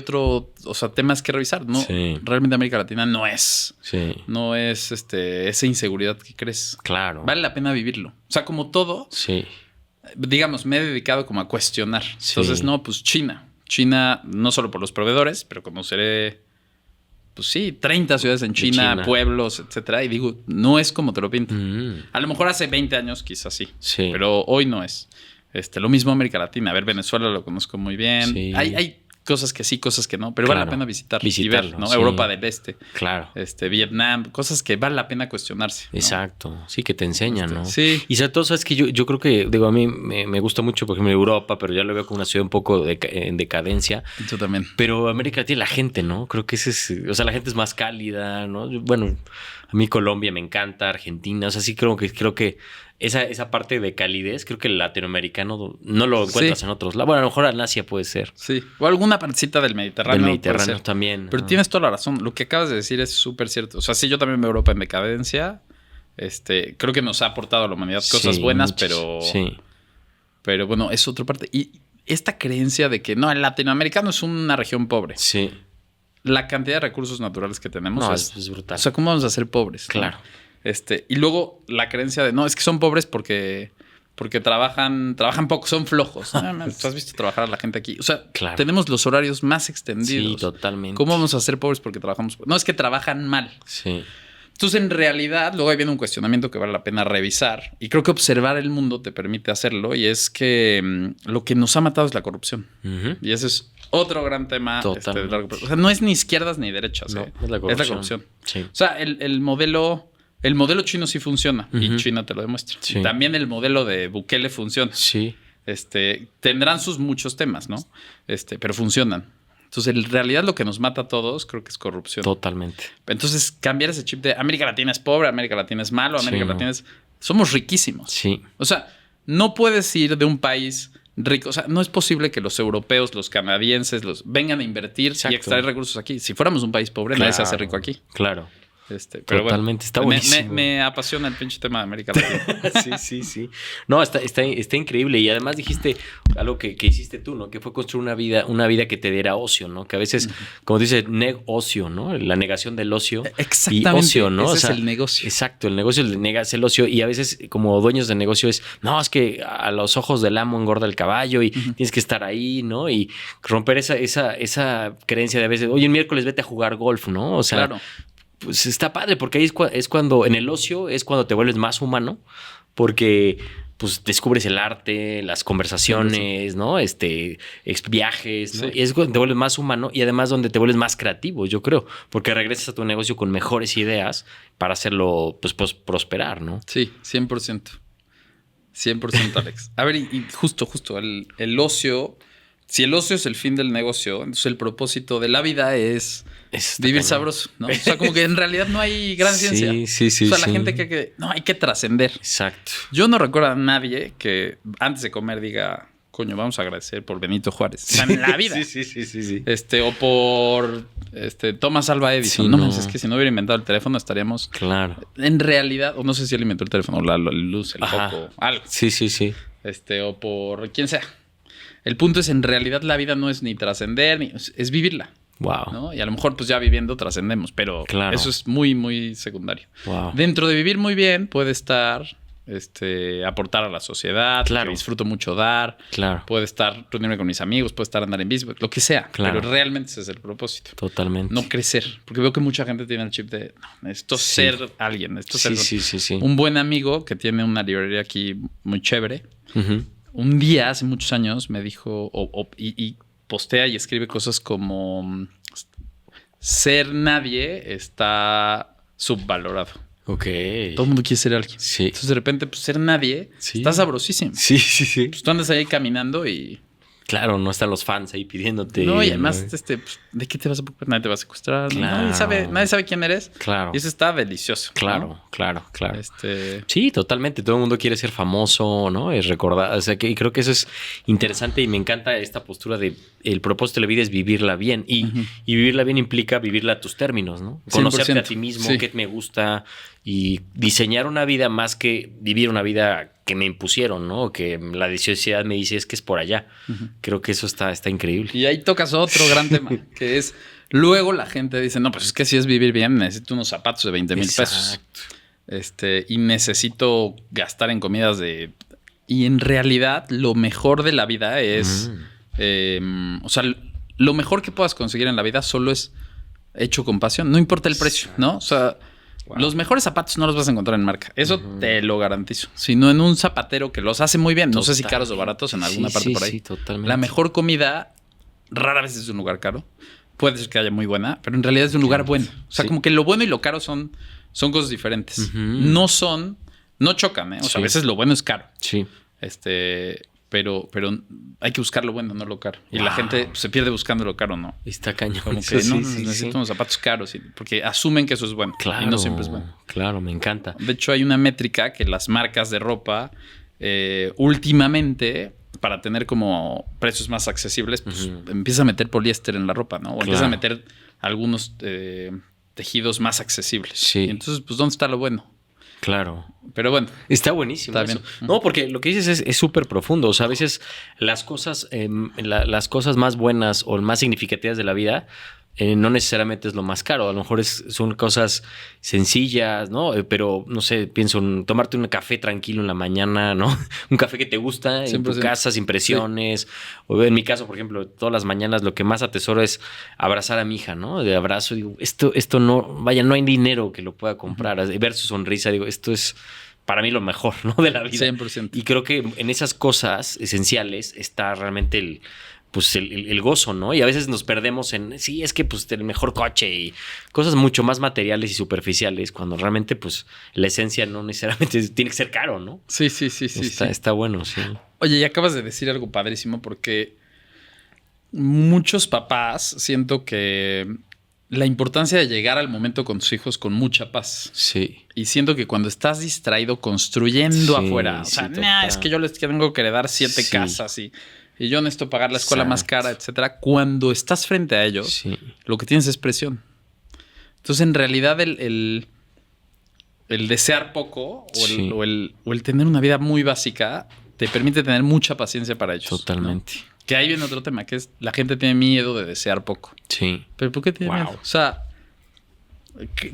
temas que revisar, ¿no? Sí. Realmente América Latina no es esa inseguridad que crees. Claro. Vale la pena vivirlo. O sea, como todo, Sí. digamos, me he dedicado como a cuestionar. Sí. Entonces, no, pues China, no solo por los proveedores, pero conoceré, pues sí, 30 ciudades en China, pueblos, etcétera. Y digo, no es como te lo pintan. A lo mejor hace 20 años quizás sí. Pero hoy no es. Lo mismo América Latina. A ver, Venezuela lo conozco muy bien. Sí. Hay cosas que sí, cosas que no. Pero vale la pena visitarlo y ver, ¿no? Sí. Europa del Este. Claro. Vietnam. Cosas que vale la pena cuestionarse, ¿no? Exacto. Sí, que te enseñan, ¿no? Sí. Y sobre todo, sabes que yo creo que, digo, a mí me gusta mucho, por ejemplo, Europa, pero ya lo veo como una ciudad un poco en decadencia. Yo también. Pero América Latina, la gente, ¿no? Creo que o sea, la gente es más cálida, ¿no? Bueno, a mí Colombia me encanta, Argentina, o sea, sí creo que esa parte de calidez, creo que el latinoamericano no lo encuentras en otros lados. Bueno, a lo mejor en Asia puede ser. Sí, o alguna partecita del Mediterráneo. Del Mediterráneo también. Pero tienes toda la razón. Lo que acabas de decir es súper cierto. O sea, sí, yo también veo Europa en decadencia. Creo que nos ha aportado a la humanidad cosas buenas, pero... Sí. Pero bueno, es otra parte. Y esta creencia de que no, el latinoamericano es una región pobre. Sí. La cantidad de recursos naturales que tenemos es brutal. O sea, ¿cómo vamos a ser pobres? Claro. ¿No? Y luego la creencia de, no, es que son pobres porque trabajan poco, son flojos. ¿Tú has visto trabajar a la gente aquí? O sea, tenemos los horarios más extendidos. Sí, totalmente. ¿Cómo vamos a ser pobres porque trabajamos? No, es que trabajan mal. Sí. Entonces, en realidad, luego ahí viene un cuestionamiento que vale la pena revisar. Y creo que observar el mundo te permite hacerlo. Y es que lo que nos ha matado es la corrupción. Uh-huh. Y ese es otro gran tema. O sea, no es ni izquierdas ni derechas. No, es la corrupción. Sí. O sea, el modelo chino sí funciona. Uh-huh. Y China te lo demuestra. Sí. Y también el modelo de Bukele funciona. Sí. Tendrán sus muchos temas, ¿no? Pero funcionan. Entonces, en realidad lo que nos mata a todos creo que es corrupción. Totalmente. Entonces, cambiar ese chip de América Latina es pobre, América Latina es malo, América Latina es... Somos riquísimos. Sí. O sea, no puedes ir de un país rico. O sea, no es posible que los europeos, los canadienses, vengan a invertir y extraer recursos aquí. Si fuéramos un país pobre, nadie se hace rico aquí. Claro. Pero totalmente, bueno, está buenísimo. Me apasiona el pinche tema de América Latina. Sí. No, está increíble. Y además dijiste algo que hiciste tú, ¿no? Que fue construir una vida que te diera ocio, ¿no? Que a veces, como dice, negocio, ¿no? La negación del ocio. Exactamente. Y ocio, ¿no? Ese es el negocio. Exacto, el negocio le negas el ocio. Y a veces, como dueños de negocio, es que a los ojos del amo engorda el caballo y tienes que estar ahí, ¿no? Y romper esa creencia de a veces, oye, el miércoles vete a jugar golf, ¿no? O sea, claro. Pues está padre, porque ahí es cuando, en el ocio, es cuando te vuelves más humano, porque pues descubres el arte, las conversaciones, ¿no? Viajes, ¿no? Sí. Y es cuando te vuelves más humano y además donde te vuelves más creativo, yo creo, porque regresas a tu negocio con mejores ideas para hacerlo, pues prosperar, ¿no? Sí, 100%. 100%, Alex. A ver, y justo, el ocio... Si el ocio es el fin del negocio, entonces el propósito de la vida es vivir sabroso, ¿no? O sea, como que en realidad no hay gran ciencia. Sí. O sea, la gente que no, hay que trascender. Exacto. Yo no recuerdo a nadie que antes de comer diga, coño, vamos a agradecer por Benito Juárez. O sea, en la vida. Sí. O por Thomas Alva Edison. Sí, no, es que si no hubiera inventado el teléfono estaríamos... Claro. En realidad, o no sé si él inventó el teléfono, la luz, el foco, algo. Sí. O por quien sea. El punto es, en realidad, la vida no es ni trascender, es vivirla. Wow. ¿No? Y a lo mejor, pues ya viviendo trascendemos, pero eso es muy, muy secundario. Wow. Dentro de vivir muy bien puede estar aportar a la sociedad, claro. Disfruto mucho dar, claro. Puede estar reunirme con mis amigos, puede estar andar en bici, lo que sea, claro. Pero realmente ese es el propósito. Totalmente. No crecer, porque veo que mucha gente tiene el chip de necesito ser alguien, ser sí. Un buen amigo que tiene una librería aquí muy chévere. Uh-huh. Un día, hace muchos años, me dijo, y postea y escribe cosas como ser nadie está subvalorado. Ok. Todo el mundo quiere ser alguien. Sí. Entonces, de repente, pues ser nadie está sabrosísimo. Sí. Pues tú andas ahí caminando y Claro, no están los fans ahí pidiéndote. No, y además, pues, ¿de qué te vas a preocupar? Nadie te va a secuestrar. Claro. Nadie sabe quién eres. Claro. Y eso está delicioso. Claro, ¿no? claro. Este, Sí, totalmente. Todo el mundo quiere ser famoso, ¿no? Es recordar. O sea, que y creo que eso es interesante y me encanta esta postura de el propósito de la vida es vivirla bien. Y vivirla bien implica vivirla a tus términos, ¿no? Conocerte 100%. a ti mismo, Sí. qué me gusta y diseñar una vida más que vivir una vida que me impusieron, ¿no? Que la sociedad me dice es que es por allá. Creo que eso está increíble. y ahí tocas otro gran tema, que es luego la gente dice, no, pues es que si es vivir bien, necesito unos zapatos de 20,000 pesos. Y necesito gastar en comidas de... Y en realidad lo mejor de la vida es... o sea, lo mejor que puedas conseguir en la vida solo es hecho con pasión. No importa el precio, ¿no? O sea, los mejores zapatos no los vas a encontrar en marca. Eso te lo garantizo. Sino en un zapatero que los hace muy bien. No sé si caros o baratos en alguna parte por ahí. Sí, totalmente. La mejor comida rara vez es de un lugar caro. Puede ser que haya muy buena, pero en realidad es de un lugar bueno. O sea, como que lo bueno y lo caro son cosas diferentes. No chocan, ¿eh? O sea, a veces lo bueno es caro. Sí. Pero hay que buscar lo bueno, no lo caro. Y la gente se pierde buscando lo caro, ¿no? Está cañón. Como que necesito unos zapatos caros. Porque asumen que eso es bueno. Claro. Y no siempre es bueno. Claro, me encanta. De hecho, hay una métrica que las marcas de ropa últimamente, para tener como precios más accesibles, pues empieza a meter poliéster en la ropa, ¿no? O empieza a meter algunos tejidos más accesibles. Sí. Y entonces, pues, ¿dónde está lo bueno? Claro. Pero bueno. Está buenísimo. Está eso. bien. No, porque lo que dices es súper profundo. O sea, a veces las cosas más buenas o más significativas de la vida no necesariamente es lo más caro. A lo mejor son cosas sencillas, ¿no? Pero, no sé, pienso en tomarte un café tranquilo en la mañana, ¿no? Un café que te gusta en tu 100%. casa, sin presiones. Sí. O en mi caso, por ejemplo, todas las mañanas lo que más atesoro es abrazar a mi hija, ¿no? De abrazo, digo, esto no, vaya, no hay dinero que lo pueda comprar. Ver su sonrisa, digo, esto es para mí lo mejor, ¿no? De la vida. 100%. Y creo que en esas cosas esenciales está realmente el gozo, ¿no? Y a veces nos perdemos es que pues el mejor coche y cosas mucho más materiales y superficiales, cuando realmente pues la esencia no necesariamente tiene que ser caro, ¿no? Sí. Está bueno, sí. Oye, y acabas de decir algo padrísimo porque muchos papás siento que la importancia de llegar al momento con tus hijos con mucha paz. Sí. Y siento que cuando estás distraído construyendo afuera, o sea, total. es que yo les tengo que heredar 7 casas y yo necesito pagar la escuela más cara, etcétera. Cuando estás frente a ellos, lo que tienes es presión. Entonces, en realidad, el desear poco o el tener una vida muy básica te permite tener mucha paciencia para ellos. Totalmente. ¿No? Que ahí viene otro tema, que es la gente tiene miedo de desear poco. Sí. ¿Pero por qué tiene miedo? O sea,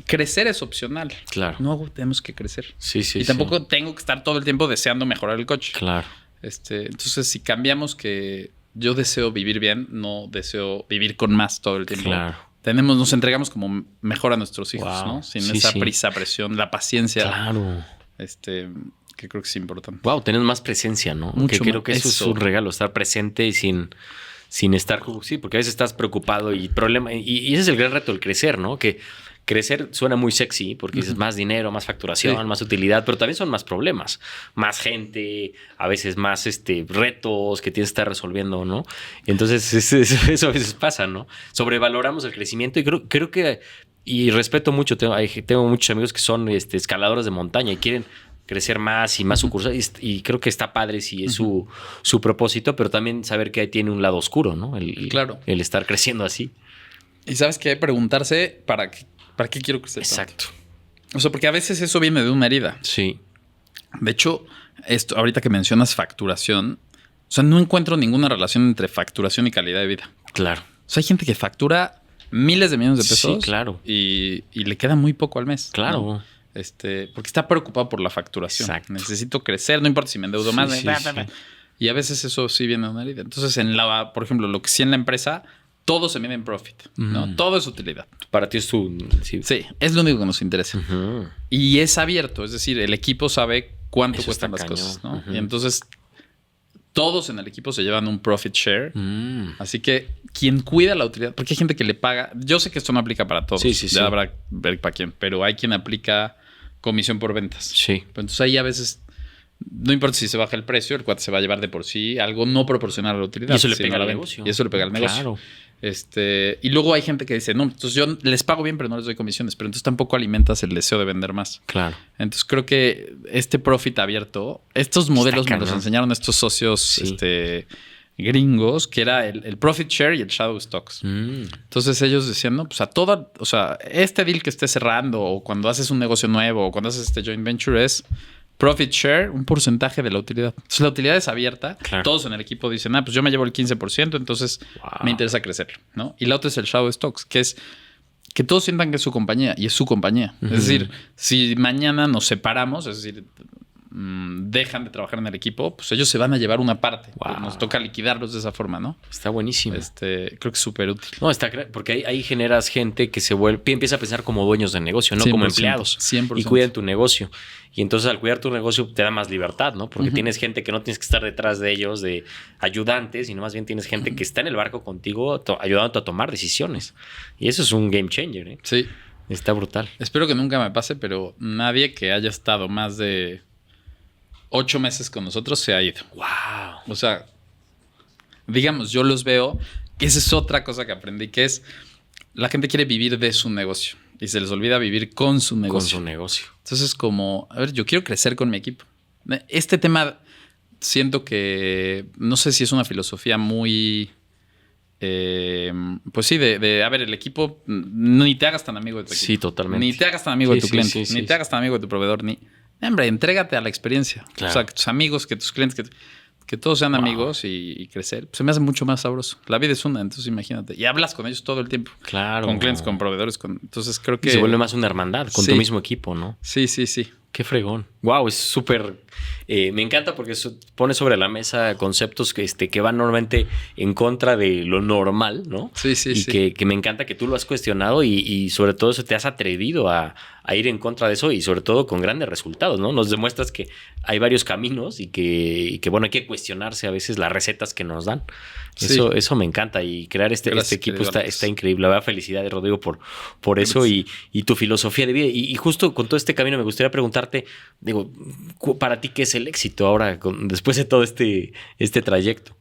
crecer es opcional. Claro. No tenemos que crecer. Sí. Y tampoco tengo que estar todo el tiempo deseando mejorar el coche. Claro. Entonces, si cambiamos que yo deseo vivir bien, no deseo vivir con más todo el tiempo. Claro. Nos entregamos como mejor a nuestros hijos, ¿no? Sin esa prisa, presión, la paciencia. Claro. Que creo que es importante. Wow, tener más presencia, ¿no? Mucho que creo más. que eso es un regalo, estar presente y sin estar... Sí, porque a veces estás preocupado y ese es el gran reto, el crecer, ¿no? Que crecer suena muy sexy porque dices más dinero, más facturación, más utilidad, pero también son más problemas, más gente, a veces más retos que tienes que estar resolviendo, ¿no? Entonces eso a veces pasa, ¿no? Sobrevaloramos el crecimiento y creo que, y respeto mucho, tengo muchos amigos que son escaladores de montaña y quieren crecer más y más sucursales y creo que está padre si es su propósito, pero también saber que tiene un lado oscuro, ¿no? El estar creciendo así. Y sabes que preguntarse ¿para qué quiero crecer? Exacto. O sea, porque a veces eso viene de una herida. Sí. De hecho, ahorita que mencionas facturación, o sea, no encuentro ninguna relación entre facturación y calidad de vida. Claro. O sea, hay gente que factura miles de millones de pesos. Sí, claro. Y le queda muy poco al mes. Claro. ¿no? Porque está preocupado por la facturación. Exacto. Necesito crecer, no importa si me endeudo más. Sí. Y a veces eso sí viene de una herida. Entonces, por ejemplo, lo que sí en la empresa, todo se mide en profit, ¿no? Todo es utilidad. Para ti es tu... Sí, es lo único que nos interesa. Y es abierto, es decir, el equipo sabe cuánto eso cuestan las cosas, ¿no? Y entonces todos en el equipo se llevan un profit share. Así que quien cuida la utilidad, porque hay gente que le paga, yo sé que esto no aplica para todos, ya habrá ver para quién, pero hay quien aplica comisión por ventas. Sí. Entonces ahí a veces no importa si se baja el precio, el cuate se va a llevar de por sí algo no proporcional a la utilidad. Y eso le sino pega a la al venta. negocio. Y eso le pega al negocio. Claro. Y luego hay gente que dice, no, entonces yo les pago bien, pero no les doy comisiones. Pero entonces tampoco alimentas el deseo de vender más. Claro. Entonces creo que este profit abierto, estos modelos me los cañón. enseñaron estos socios Sí. gringos, que era el profit share y el shadow stocks. Entonces ellos decían, no, pues este deal que estés cerrando o cuando haces un negocio nuevo o cuando haces este joint venture es profit share, un porcentaje de la utilidad. Entonces la utilidad es abierta. Claro. Todos en el equipo dicen, pues yo me llevo el 15%, entonces Wow. me interesa crecer, ¿no? Y la otra es el shadow stocks, que es que todos sientan que es su compañía y es su compañía. Es decir, si mañana nos separamos, es decir, dejan de trabajar en el equipo, pues ellos se van a llevar una parte. Wow. Pues nos toca liquidarlos de esa forma, ¿no? Está buenísimo. Creo que es súper útil. No, porque ahí generas gente que empieza a pensar como dueños de negocio, no como 100%, empleados. 100%. Y cuidan tu negocio. Y entonces al cuidar tu negocio te da más libertad, ¿no? Porque tienes gente que no tienes que estar detrás de ellos, de ayudantes, sino más bien tienes gente que está en el barco contigo ayudándote a tomar decisiones. Y eso es un game changer, ¿eh? Sí. Está brutal. Espero que nunca me pase, pero nadie que haya estado más de 8 meses con nosotros se ha ido. ¡Wow! O sea, digamos, yo los veo. Y esa es otra cosa que aprendí, que es la gente quiere vivir de su negocio y se les olvida vivir con su negocio. Con su negocio. Entonces, como, a ver, yo quiero crecer con mi equipo. Este tema siento que, no sé si es una filosofía muy, pues sí, a ver, el equipo, ni te hagas tan amigo de tu equipo. Sí, totalmente. Ni te hagas tan amigo de tu Sí, cliente, sí, ni sí, te hagas tan amigo de tu proveedor, hombre, entrégate a la experiencia. Claro. O sea, que tus amigos, que tus clientes, que todos sean amigos y crecer. Pues se me hace mucho más sabroso. La vida es una, entonces imagínate. Y hablas con ellos todo el tiempo. Claro. Con clientes, con proveedores. Entonces creo Y que... se vuelve más una hermandad con Sí. tu mismo equipo, ¿no? Sí, sí, sí. Qué fregón. Wow, es súper. Me encanta porque pone sobre la mesa conceptos que van normalmente en contra de lo normal, ¿no? Sí, sí, y sí. que me encanta que tú lo has cuestionado y sobre todo eso te has atrevido a ir en contra de eso y sobre todo con grandes resultados, ¿no? Nos demuestras que hay varios caminos y que bueno, hay que cuestionarse a veces las recetas que nos dan. Sí. Eso me encanta y crear este Gracias, equipo querido Alex. está increíble. La verdad, felicidades, Rodrigo, por eso y tu filosofía de vida. Y justo con todo este camino me gustaría preguntarte, digo, para ti, ¿qué es el éxito ahora, después de todo este trayecto?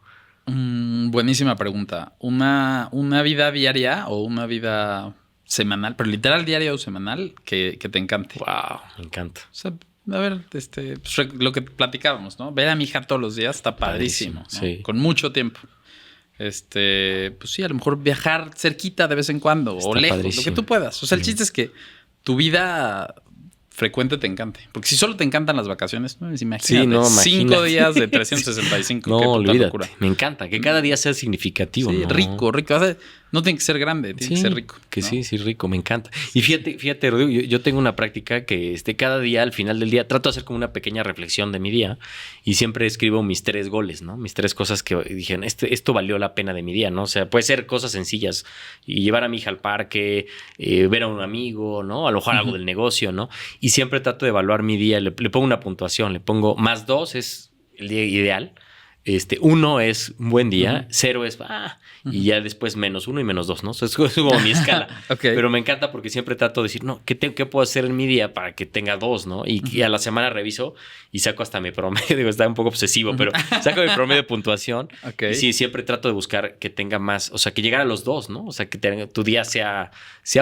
Buenísima pregunta. ¿Una vida diaria o una vida semanal, pero literal diaria o semanal, que te encante? Wow, me encanta. O sea, a ver, pues, lo que platicábamos, ¿no? Ver a mi hija todos los días está padrísimo, ¿no? sí. Con mucho tiempo. Pues sí, a lo mejor viajar cerquita de vez en cuando Está o lejos, padrísimo. lo que tú puedas. O sea, el chiste es que tu vida frecuente te encante. Porque si solo te encantan las vacaciones, no, imagínate. Sí, no, 5 imagínate. días de 365. No, qué puta olvídate. locura. Me encanta. Que cada día sea significativo. Sí, ¿no? rico. O sea, no tiene que ser grande, tiene que ser rico. Que ¿no? sí, rico, me encanta. Y fíjate, Rodrigo, yo tengo una práctica que cada día, al final del día, trato de hacer como una pequeña reflexión de mi día y siempre escribo mis 3 goles, ¿no? Mis 3 cosas que dije, esto valió la pena de mi día, ¿no? O sea, puede ser cosas sencillas y llevar a mi hija al parque, ver a un amigo, ¿no? A lo mejor algo del negocio, ¿no? Y siempre trato de evaluar mi día, le pongo una puntuación, le pongo +2 es el día ideal. 1 es un buen día, 0 es y ya después -1 y -2, ¿no? Eso es como mi escala. Okay. Pero me encanta porque siempre trato de decir, no, ¿qué puedo hacer en mi día para que tenga 2, ¿no? Y a la semana reviso y saco hasta mi promedio. Digo, está un poco obsesivo, pero saco mi promedio de puntuación. Okay. Y sí, siempre trato de buscar que tenga más, o sea, que llegara a los 2, ¿no? O sea, que tu día sea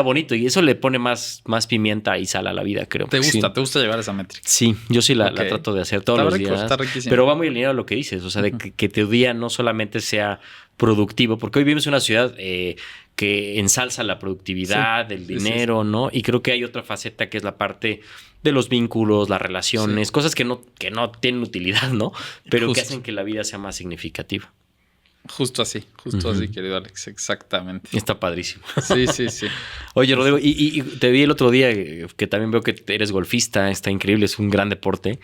bonito y eso le pone más pimienta y sal a la vida, creo. ¿Te gusta? Sí. ¿Te gusta llevar esa métrica? Sí, yo sí la Ok. trato de hacer todos Está los rico, días. está riquísimo. Pero va muy alineado a lo que dices, o sea, de que tu día no solamente sea productivo, porque hoy vivimos en una ciudad que ensalza la productividad, el dinero, ¿no? Y creo que hay otra faceta que es la parte de los vínculos, las relaciones, cosas que no tienen utilidad, ¿no? Pero que hacen que la vida sea más significativa. Justo así, querido Alex, exactamente. Está padrísimo. Sí. Oye, Rodrigo, y te vi el otro día que también veo que eres golfista, está increíble, es un gran deporte,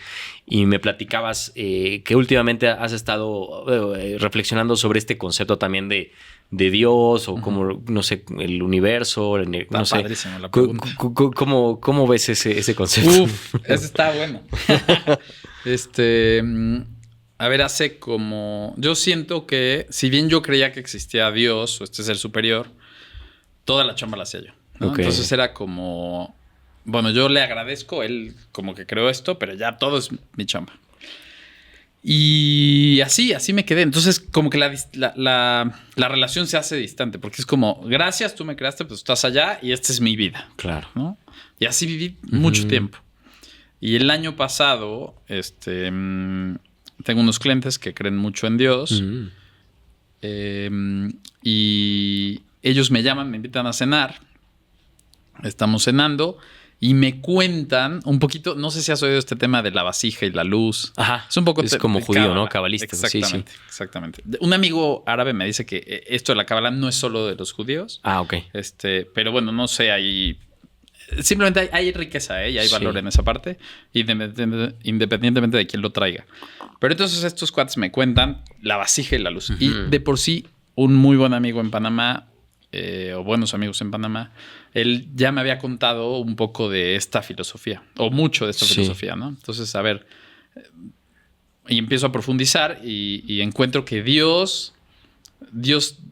y me platicabas que últimamente has estado reflexionando sobre este concepto también de Dios o como, no sé, el universo, no sé. Padrísimo la pregunta. ¿Cómo ves ese concepto? Uf, ese está bueno. A ver, yo siento que, si bien yo creía que existía Dios o este ser superior, toda la chamba la hacía yo, ¿no? Okay. Entonces era como, bueno, yo le agradezco, él como que creó esto, pero ya todo es mi chamba. Y así me quedé. Entonces, como que la relación se hace distante, porque es como, gracias, tú me creaste, pues estás allá y esta es mi vida. Claro. ¿No? Y así viví mucho tiempo. Y el año pasado, tengo unos clientes que creen mucho en Dios. Y ellos me llaman, me invitan a cenar. Estamos cenando. Y me cuentan un poquito, no sé si has oído este tema de la vasija y la luz. Ajá. Es un poco es como judío, cábala. ¿no? Cabalístico. Exactamente, exactamente. Un amigo árabe me dice que esto de la cábala no es solo de los judíos. Ah, ok. Pero bueno, no sé, simplemente hay riqueza, y hay valor en esa parte, independientemente de quién lo traiga. Pero entonces estos cuates me cuentan la vasija y la luz. Y de por sí, un muy buen amigo en Panamá, o buenos amigos en Panamá, él ya me había contado un poco de esta filosofía, o mucho de esta filosofía, ¿no? Entonces, a ver, y empiezo a profundizar y encuentro que Dios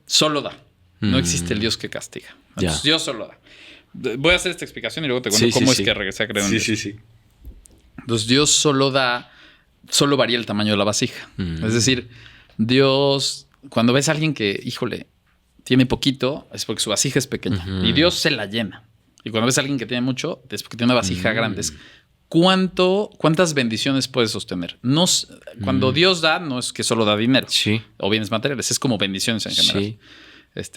solo da. No existe el Dios que castiga. Entonces, Dios solo da. Voy a hacer esta explicación y luego te cuento cómo es que regresé a creer en Dios. Sí. Entonces, Dios solo varía el tamaño de la vasija. Es decir, Dios, cuando ves a alguien que, híjole, tiene poquito, es porque su vasija es pequeña. Y Dios se la llena. Y cuando ves a alguien que tiene mucho, es porque tiene una vasija grande. Es ¿cuántas bendiciones puedes sostener? Cuando Dios da, no es que solo da dinero o bienes materiales, es como bendiciones en general. Sí.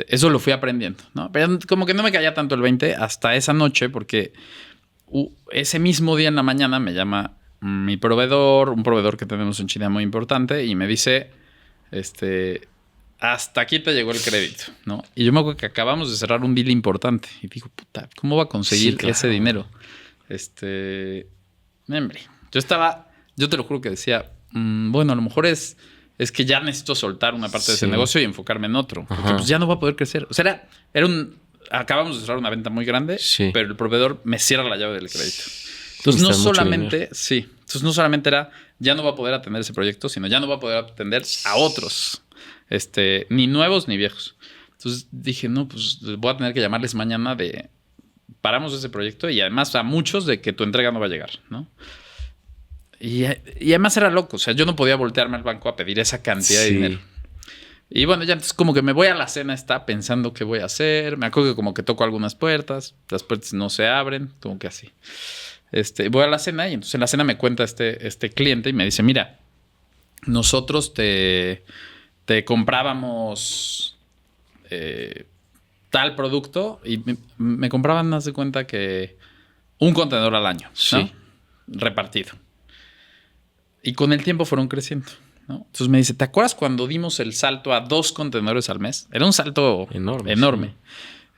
Eso lo fui aprendiendo, ¿no? Pero como que no me caía tanto el 20 hasta esa noche, porque ese mismo día en la mañana me llama mi proveedor, un proveedor que tenemos en China muy importante, y me dice, hasta aquí te llegó el crédito, ¿no? Y yo me acuerdo que acabamos de cerrar un deal importante. Y digo, puta, ¿cómo va a conseguir ese dinero? Hombre, yo te lo juro que decía, bueno, a lo mejor es que ya necesito soltar una parte de ese negocio y enfocarme en otro. Porque pues ya no va a poder crecer. O sea, acabamos de cerrar una venta muy grande, pero el proveedor me cierra la llave del crédito. Entonces, no solamente era, ya no va a poder atender ese proyecto, sino ya no va a poder atender a otros. Ni nuevos ni viejos. Entonces dije, no, pues voy a tener que llamarles mañana paramos ese proyecto, y además a muchos de que tu entrega no va a llegar, ¿no? Y además era loco, o sea, yo no podía voltearme al banco a pedir esa cantidad de dinero. Y bueno, ya entonces como que me voy a la cena pensando qué voy a hacer. Me acuerdo que como que toco algunas puertas, las puertas no se abren, como que así. Voy a la cena, y entonces en la cena me cuenta este cliente y me dice, mira, nosotros te comprábamos tal producto, y me compraban, haz de cuenta, que un contenedor al año, ¿no? Repartido. Y con el tiempo fueron creciendo, ¿no? Entonces me dice, ¿te acuerdas cuando dimos el salto a 2 contenedores al mes? Era un salto enorme.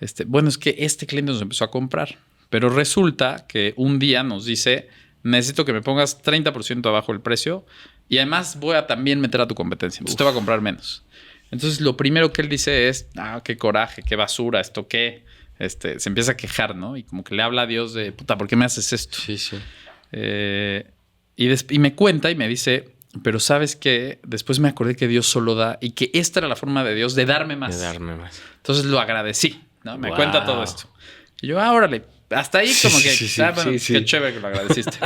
Sí. Bueno, es que este cliente nos empezó a comprar, pero resulta que un día nos dice, necesito que me pongas 30% abajo el precio, y además voy a también meter a tu competencia. Entonces te va a comprar menos. Entonces lo primero que él dice es, qué coraje, qué basura, esto qué. Se empieza a quejar, ¿no? Y como que le habla a Dios de, puta, ¿por qué me haces esto? Sí. Y me cuenta y me dice, pero ¿sabes qué? Después me acordé que Dios solo da, y que esta era la forma de Dios de darme más. Entonces lo agradecí, ¿no? Me cuenta todo esto. Y yo, órale. Hasta ahí como que, qué chévere que lo agradeciste.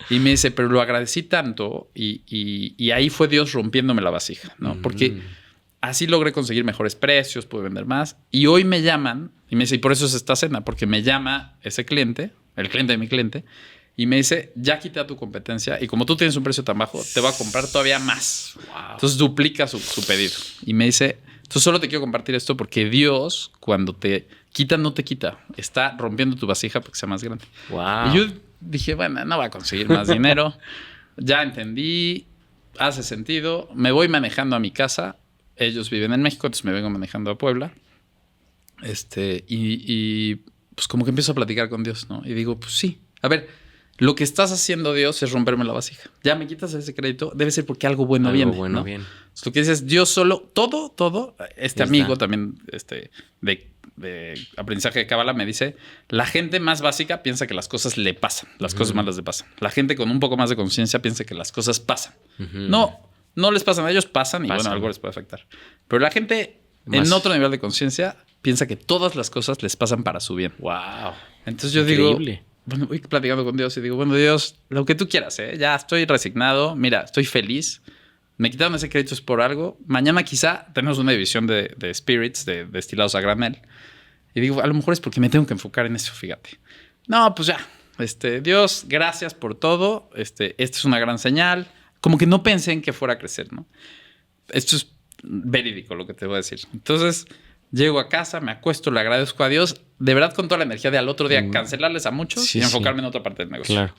Y me dice, pero lo agradecí tanto, y ahí fue Dios rompiéndome la vasija, ¿no? Porque así logré conseguir mejores precios, pude vender más. Y hoy me llaman y me dice, y por eso es esta cena, porque me llama ese cliente, el cliente de mi cliente, y me dice, ya quité a tu competencia, y como tú tienes un precio tan bajo, te va a comprar todavía más. Wow. Entonces duplica su pedido. Y me dice, entonces solo te quiero compartir esto porque Dios, cuando te quita, no te quita. Está rompiendo tu vasija para que sea más grande. Wow. Y yo dije, bueno, no va a conseguir más dinero. Ya entendí, hace sentido. Me voy manejando a mi casa. Ellos viven en México, entonces me vengo manejando a Puebla. Y pues como que empiezo a platicar con Dios, ¿no? Y digo, pues sí. A ver, lo que estás haciendo, Dios, es romperme la vasija. Ya me quitas ese crédito, debe ser porque algo bueno viene. Algo bueno, ¿no? Bien. Entonces, lo que dices, Dios solo, todo. Amigo también, de aprendizaje de Cábala me dice, la gente más básica piensa que las cosas le pasan, las cosas malas le pasan. La gente con un poco más de conciencia piensa que las cosas pasan. No les pasan a ellos, pasan y bueno, algo les puede afectar. Pero la gente en otro nivel de conciencia piensa que todas las cosas les pasan para su bien. Wow. Entonces yo digo, bueno, voy platicando con Dios y digo, bueno, Dios, lo que tú quieras, ya estoy resignado, mira, estoy feliz. me quitaron ese crédito es por algo. Mañana quizá tenemos una división de spirits, de destilados a granel. Y digo, a lo mejor es porque me tengo que enfocar en eso, fíjate. No, pues ya. Dios, gracias por todo. Esta es una gran señal. Como que no pensé en que fuera a crecer, ¿no? Esto es verídico lo que te voy a decir. Entonces, llego a casa, me acuesto, le agradezco a Dios. De verdad, con toda la energía de al otro día cancelarles a muchos y enfocarme en otra parte del negocio. Claro.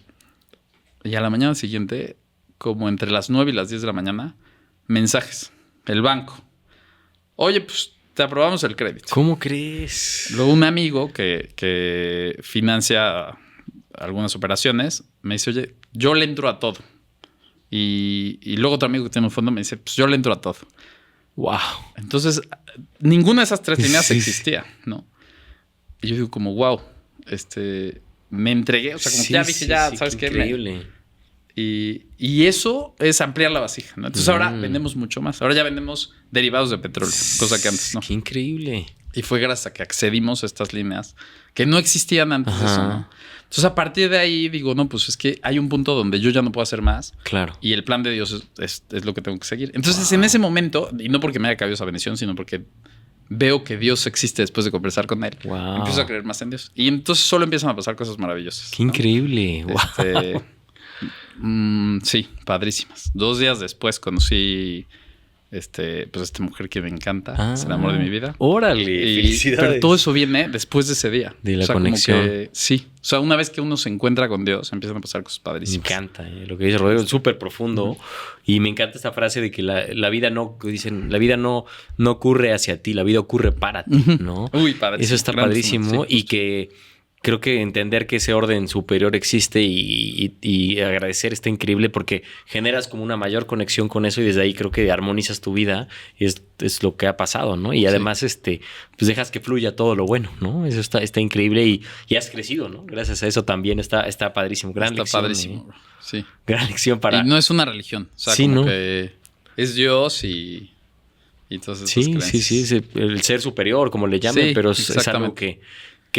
Y a la mañana siguiente, como entre las 9 y las 10 de la mañana, mensajes. El banco. Oye, pues te aprobamos el crédito. ¿Cómo crees? Luego un amigo que financia algunas operaciones me dice, oye, yo le entro a todo. Y luego otro amigo que tiene un fondo me dice, pues yo le entro a todo. Wow. Entonces, ninguna de esas tres líneas existía, ¿no? Y yo digo como, wow, me entregué. O sea, como que ya dije, ¿sabes qué? Increíble. Y eso es ampliar la vasija, ¿no? Entonces ahora vendemos mucho más. Ahora ya vendemos derivados de petróleo, cosa que antes no. Qué increíble. Y fue gracias a que accedimos a estas líneas que no existían antes de eso, ¿no? Entonces a partir de ahí digo, no, pues es que hay un punto donde yo ya no puedo hacer más. Claro. Y el plan de Dios es lo que tengo que seguir. Entonces en ese momento, y no porque me haya caído esa bendición, sino porque veo que Dios existe después de conversar con Él. Wow. Empiezo a creer más en Dios. Y entonces solo empiezan a pasar cosas maravillosas. Qué increíble. Wow. Sí, padrísimas. 2 días después conocí pues esta mujer que me encanta. Es el amor de mi vida. Órale, felicidades. Pero todo eso viene después de ese día. De la conexión. Sí. O sea, una vez que uno se encuentra con Dios, empiezan a pasar cosas padrísimas. Me encanta lo que dice Rodrigo, es súper profundo. Y me encanta esta frase de que la vida no, dicen, la vida no ocurre hacia ti, la vida ocurre para ti, ¿no? Uy, padrísimo. Eso está padrísimo. Sí, y que creo que entender que ese orden superior existe y agradecer está increíble porque generas como una mayor conexión con eso y desde ahí creo que armonizas tu vida y es lo que ha pasado, ¿no? Y además pues dejas que fluya todo lo bueno, ¿no? Eso está increíble y has crecido, ¿no? Gracias a eso también está padrísimo. Gran lección. Está padrísimo, bro. Sí. Gran lección para... Y no es una religión. O sea, sí, como ¿no? que es Dios y todas esas creencias. Sí, es el ser superior, como le llaman, pero es algo que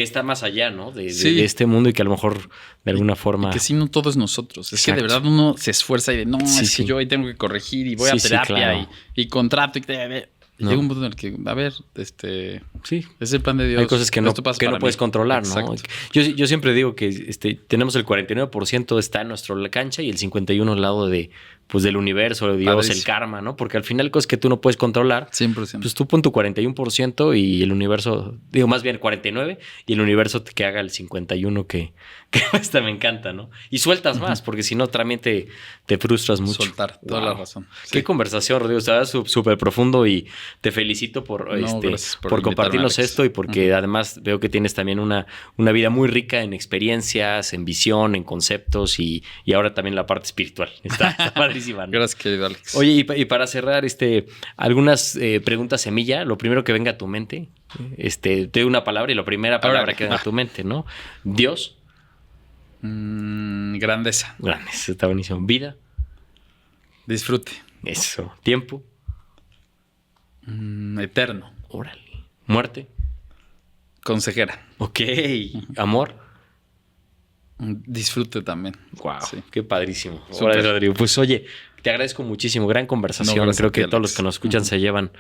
está más allá, ¿no? De este mundo y que a lo mejor de alguna forma... Y que si no todo es nosotros. Es que de verdad uno se esfuerza y que yo ahí tengo que corregir y voy a terapia claro. y contrato y llega un punto en el que, a ver, es el plan de Dios. Hay cosas que no puedes controlar, ¿no? Yo siempre digo que tenemos el 49% está en nuestra cancha y el 51% al lado del universo, de Dios, el karma, ¿no? Porque al final cosas que tú no puedes controlar. 100%. Pues tú pon tu 41% y el universo, más bien 49% y el universo que haga el 51% que me encanta, ¿no? Y sueltas más, porque si no también te frustras mucho. Soltar, toda la razón. Qué conversación, Rodrigo. Estaba súper profundo y te felicito por compartirnos esto y porque además veo que tienes también una vida muy rica en experiencias, en visión, en conceptos y ahora también la parte espiritual. Está padrísima, ¿no? Gracias, querido Alex. Oye, y para cerrar, algunas preguntas semilla, lo primero que venga a tu mente, te doy una palabra y la primera palabra que venga a tu mente, ¿no? Dios. Grandeza. Grandeza, está buenísimo. Vida. Disfrute. Eso. Tiempo. Eterno. Órale. Muerte. Consejera. Ok. Amor. Disfrute también. Wow, qué padrísimo. Órale, Rodrigo. Pues oye, te agradezco muchísimo. Gran conversación. Creo que todos los que nos escuchan se llevan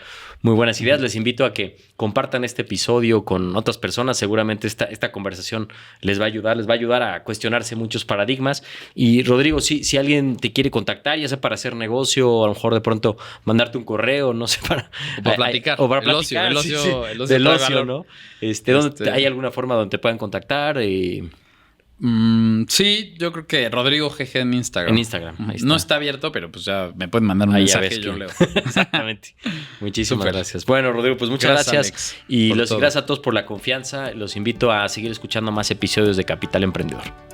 muy buenas ideas. Les invito a que compartan este episodio con otras personas. Seguramente esta conversación les va a ayudar a cuestionarse muchos paradigmas. Y Rodrigo, si alguien te quiere contactar, ya sea para hacer negocio, o a lo mejor de pronto mandarte un correo, no sé, para platicar. O para platicar. El ocio del ocio, ¿no? ¿Hay alguna forma donde te puedan contactar? Sí, yo creo que Rodrigo GG en Instagram. En Instagram, ahí está. No está abierto, pero pues ya me pueden mandar un mensaje y yo leo. Exactamente. Muchísimas gracias. Bueno, Rodrigo, pues muchas gracias. Alex, y gracias a todos por la confianza. Los invito a seguir escuchando más episodios de Capital Emprendedor.